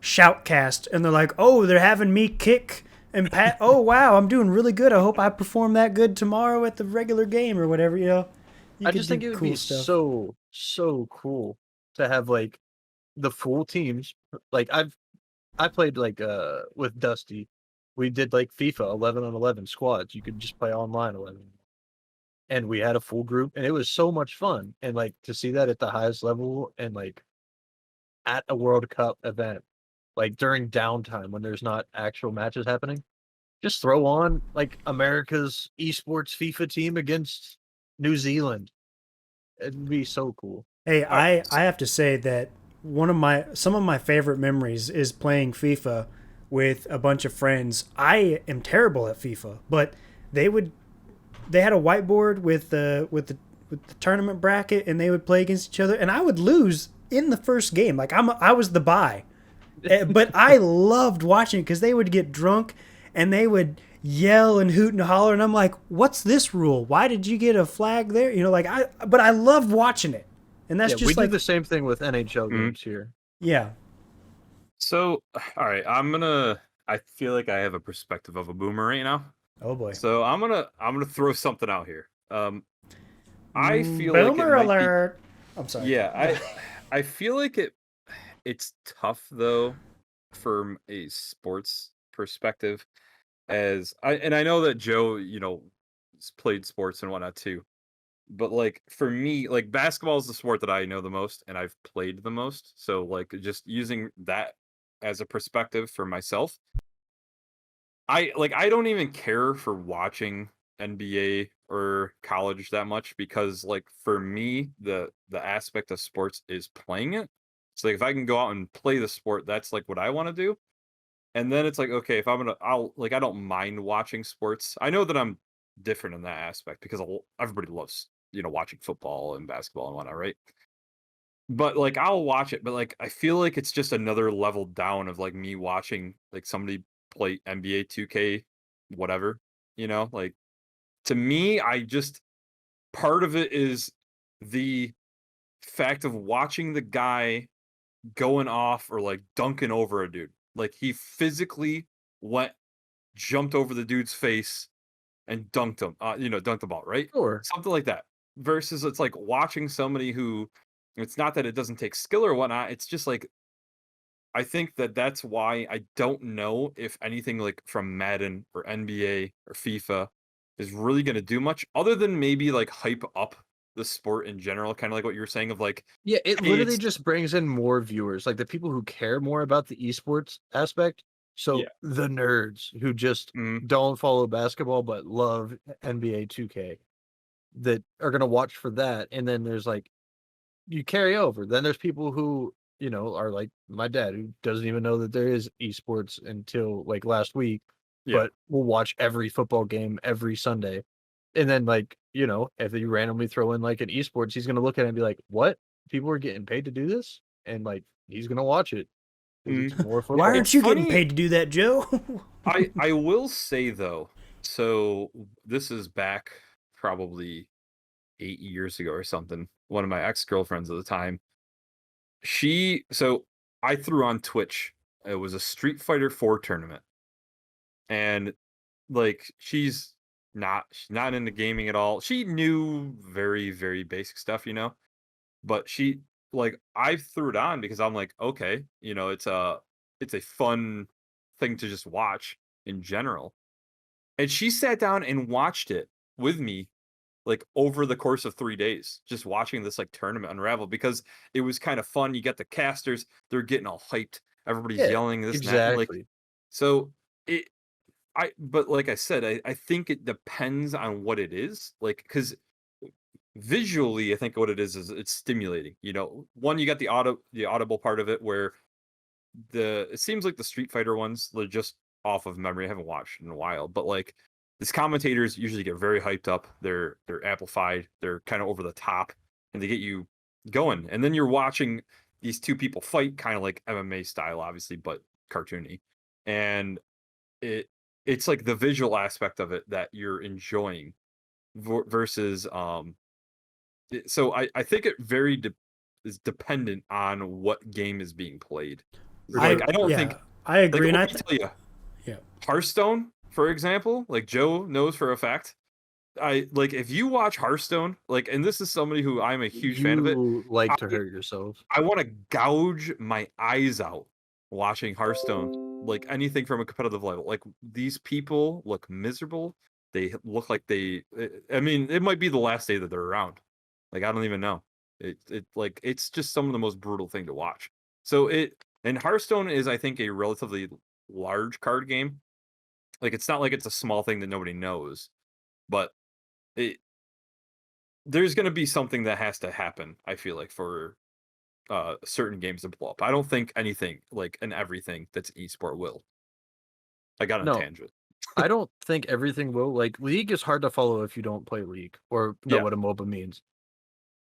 shoutcast, and they're like, "Oh, they're having me kick and pat. Oh, wow, I'm doing really good. I hope I perform that good tomorrow at the regular game or whatever." You know, you
I
could
just
do
think it would
cool
be
stuff.
so cool to have like the full teams. Like I played like with Dusty. We did like FIFA 11 on 11 squads. You could just play online 11. and we had a full group, and it was so much fun. And like to see that at the highest level, and like at a World Cup event, like during downtime when there's not actual matches happening, just throw on like America's esports FIFA team against New Zealand. It'd be so cool.
Hey,
All right.
I have to say that some of my favorite memories is playing FIFA with a bunch of friends. I am terrible at FIFA, but they would they had a whiteboard with the tournament bracket, and they would play against each other, and I would lose in the first game. Like I was the bye. But I loved watching it because they would get drunk and they would yell and hoot and holler, and I'm like, "What's this rule? Why did you get a flag there?" You know, like but I loved watching it, and that's
Yeah, we
just
do
like,
the same thing with NHL
Mhm.
games here.
yeah.
So, all right, I feel like I have a perspective of a boomer right now.
Oh boy.
So I'm gonna throw something out here. I feel like it
Boomer
might be.
alert. I'm sorry.
Yeah, I feel like it's tough though from a sports perspective, as I know that Joe, played sports and whatnot too. But like for me, like basketball is the sport that I know the most and I've played the most. So like just using that as a perspective for myself, I don't even care for watching NBA or college that much, because like for me the aspect of sports is playing it. So like if I can go out and play the sport, that's like what I want to do. And then it's like, okay, if I'll like, I don't mind watching sports. I know that I'm different in that aspect because everybody loves, watching football and basketball and whatnot, right? But like, I'll watch it, but like, I feel like it's just another level down of like me watching like somebody play NBA 2K, whatever, like to me, part of it is the fact of watching the guy going off or like dunking over a dude. Like he physically went jumped over the dude's face and dunked him, dunked the ball, right?
Sure.
Something like that. Versus it's like watching somebody who, it's not that it doesn't take skill or whatnot. It's just like, I think that's why I don't know if anything like from Madden or NBA or FIFA is really going to do much other than maybe like hype up the sport in general. Kind of like what you were saying of like,
Yeah, it
hey,
literally just brings in more viewers, like the people who care more about the esports aspect. So
yeah.
the nerds who just
Mhm.
don't follow basketball but love NBA 2K that are gonna watch for that. And then there's like you carry over. Then there's people who, are like my dad who doesn't even know that there is esports until like last week,
Yeah.
but will watch every football game every Sunday. And then like, if you randomly throw in like an esports, he's gonna look at it and be like, "What? People are getting paid to do this?" And like he's gonna watch it because it's
Mhm.
more
Why
football.
aren't
It's
you getting
funny.
paid to do that, Joe?
I will say though, so this is back probably 8 years ago or something. One of my ex-girlfriends at the time, so I threw on Twitch. It was a Street Fighter 4 tournament. And like she's not into gaming at all. She knew very, very basic stuff, but I threw it on because I'm like, okay, it's a fun thing to just watch in general. And she sat down and watched it with me like over the course of 3 days, just watching this like tournament unravel because it was kind of fun. You got the casters, they're getting all hyped, everybody's
Yeah,
yelling this and that. And like
exactly.
so it but like I said, I think it depends on what it is. Like, because visually, I think what it is it's stimulating. One, you got the audible part of it where it seems like the Street Fighter ones, they're just off of memory. I haven't watched in a while, but like these commentators usually get very hyped up. They're amplified. They're kind of over the top, and they get you going. And then you're watching these two people fight, kind of like MMA style, obviously, but cartoony. And it it's like the visual aspect of it that you're enjoying versus so I think it is dependent on what game is being played. Like I don't think,
I
like,
agree, and
let me tell you,
yeah.
Hearthstone, for example, like Joe knows for a fact. I like if you watch Hearthstone, like, and this is somebody who I'm a huge fan of it.
You like
I
to hurt yourselves.
I want to gouge my eyes out watching Hearthstone, like anything from a competitive level. Like these people look miserable.
They look like I mean, it might be the last day that they're around. Like, I don't even know. It's just some of the most brutal thing to watch. So and Hearthstone is, I think, a relatively large card game. Like, it's not like it's a small thing that nobody knows, but it there's going to be something that has to happen, I feel like, for certain games to blow up. I don't think anything like and everything that's esport will. I got on a
No,
tangent.
I don't think everything will. Like League is hard to follow if you don't play League or know
Yeah.
what a MOBA means.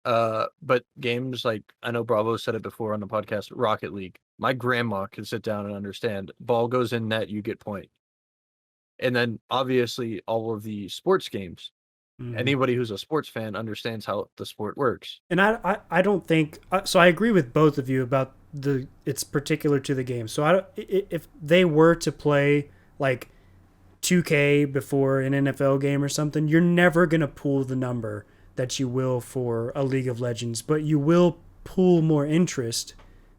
But games like I know Bravo said it before on the podcast, Rocket League. My grandma can sit down and understand. Ball goes in net, you get point. And then obviously all of the sports games. Anybody who's a sports fan understands how the sport works.
And I don't think so. I agree with both of you about it's particular to the game. So if they were to play like 2K before an NFL game or something, you're never gonna pull the number that you will for a League of Legends, but you will pull more interest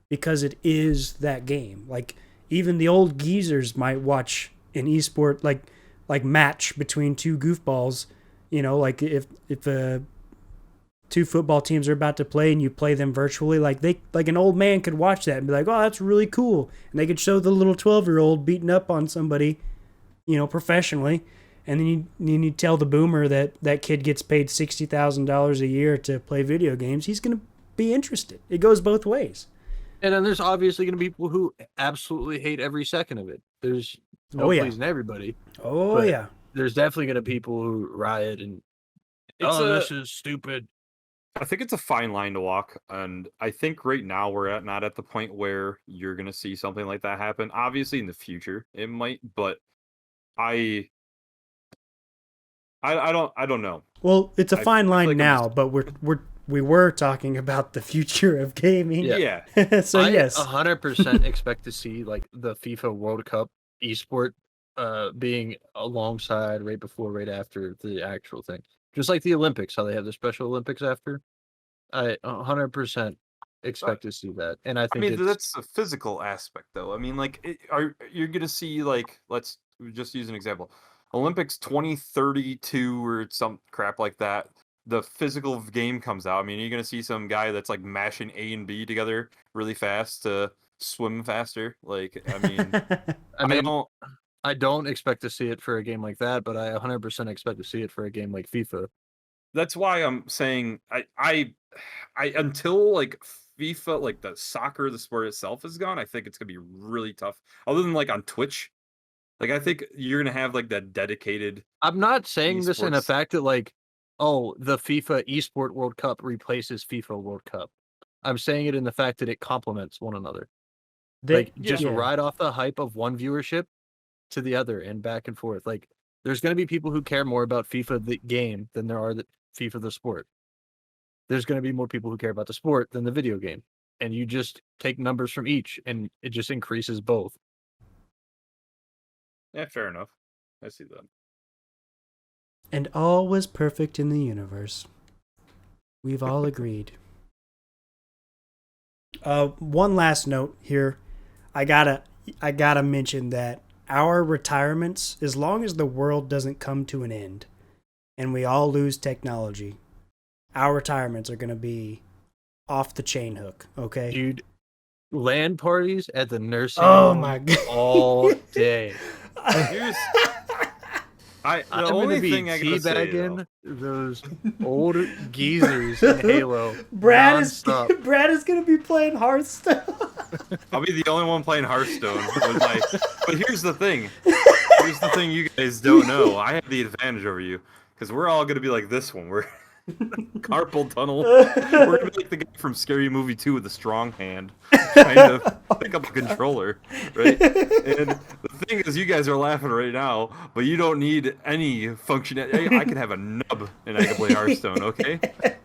because it is that game. Like even the old geezers might watch an esport like match between two goofballs. You know, like if two football teams are about to play and you play them virtually, like an old man could watch that and be like, oh, that's really cool. And they could show the little 12-year-old beating up on somebody, you know, professionally. And then you tell the boomer that kid gets paid $60,000 a year to play video games. He's going to be interested. It goes both ways.
And then there's obviously going to be people who absolutely hate every second of it. There's no pleasing everybody.
Oh, yeah.
There's definitely going to be people who riot and, this is stupid.
I think it's a fine line to walk, and I think right now we're not at the point where you're going to see something like that happen. Obviously, in the future, it might, but I don't know.
Well, it's a fine line
like
now, but we were talking about the future of gaming.
Yeah.
So
I
yes,
100% expect to see like the FIFA World Cup esport being alongside right before, right after the actual thing. Just like the Olympics, how they have the Special Olympics after. I 100% expect to see that, and I think
that's a physical aspect, though. I mean, like, you're gonna see, like, let's just use an example, Olympics 2032 or some crap like that. The physical game comes out. I mean, you're gonna see some guy that's like mashing A and B together really fast to swim faster. Like, I mean,
I don't expect to see it for a game like that, but I 100% expect to see it for a game like FIFA.
That's why I'm saying I until like FIFA, like the soccer, the sport itself is gone, I think it's gonna be really tough. Other than like on Twitch, like I think you're gonna have like that dedicated.
I'm not saying this in a
esports.
fact that like, oh, the FIFA Esport World Cup replaces FIFA World Cup. I'm saying it in the fact that it complements one another. Just ride off the hype of one viewership to the other and back and forth. Like, there's going to be people who care more about FIFA the game than there are FIFA the sport. There's going to be more people who care about the sport than the video game. And you just take numbers from each, and it just increases both.
Yeah, fair enough. I see that.
And all was perfect in the universe. We've all agreed. One last note here. I gotta mention that our retirements, as long as the world doesn't come to an end and we all lose technology, our retirements are going to be off the chain hook, okay?
Dude, LAN parties at the nursing home
my God.
all day.
The
I'm
only
be
thing I gotta say,
teabagging those old geezers in Halo.
Brad
nonstop.
Brad is going to be playing Hearthstone.
I'll be the only one playing Hearthstone. But here's the thing. Here's the thing you guys don't know. I have the advantage over you because we're all gonna be like this one. We're carpal tunnel. We're gonna be like the guy from Scary Movie 2 with the strong hand, trying to pick up a controller, right? And the thing is, you guys are laughing right now, but you don't need any function. I can have a nub and I can play Hearthstone, okay?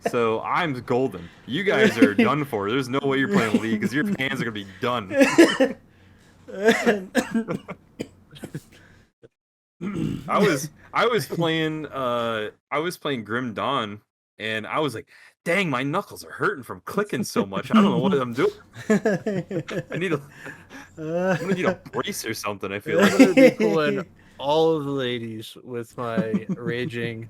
So I'm golden. You guys are done for. There's no way you're playing League because your hands are gonna be done. I was playing Grim Dawn, and I was like, dang, my knuckles are hurting from clicking so much. I don't know what I'm doing. I'm gonna need a brace or something, I feel like.
I'm gonna be pulling all of the ladies with my raging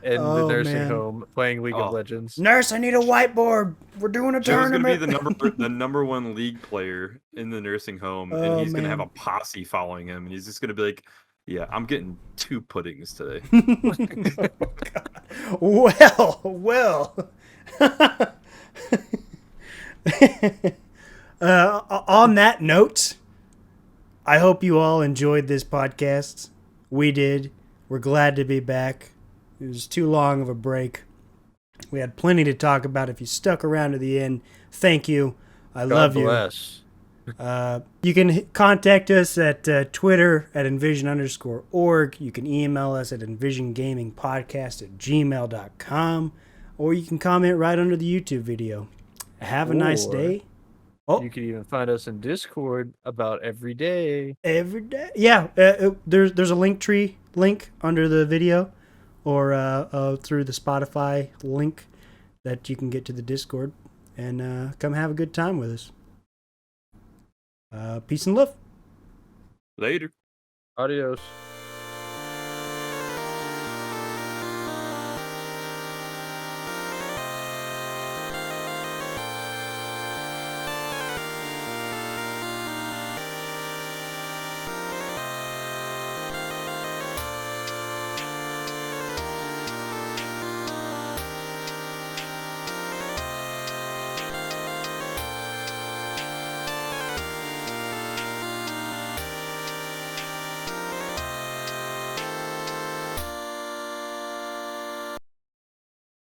in the
Oh,
nursing
man.
home playing League of
Oh.
Legends.
Nurse, I need a whiteboard. We're doing a
Joe's gonna be
tournament.
the number one league player in the nursing home, and
Oh,
he's gonna have a
man.
posse following him, and he's just gonna be like, "Yeah, I'm getting 2 puddings today."
Well. On that note, I hope you all enjoyed this podcast. We did. We're glad to be back. It was too long of a break. We had plenty to talk about. If you stuck around to the end, thank you. I love
God
you.
bless.
You can contact us at Twitter at envision_org. You can email us at envisiongamingpodcast@gmail.com. Or you can comment right under the YouTube video. Have a nice
Or
day. Oh,
You can even find us in Discord about every day.
every day. Yeah, there's a Linktree link under the video, or through the Spotify link that you can get to the Discord, and come have a good time with us. Peace and love.
Later.
Adios.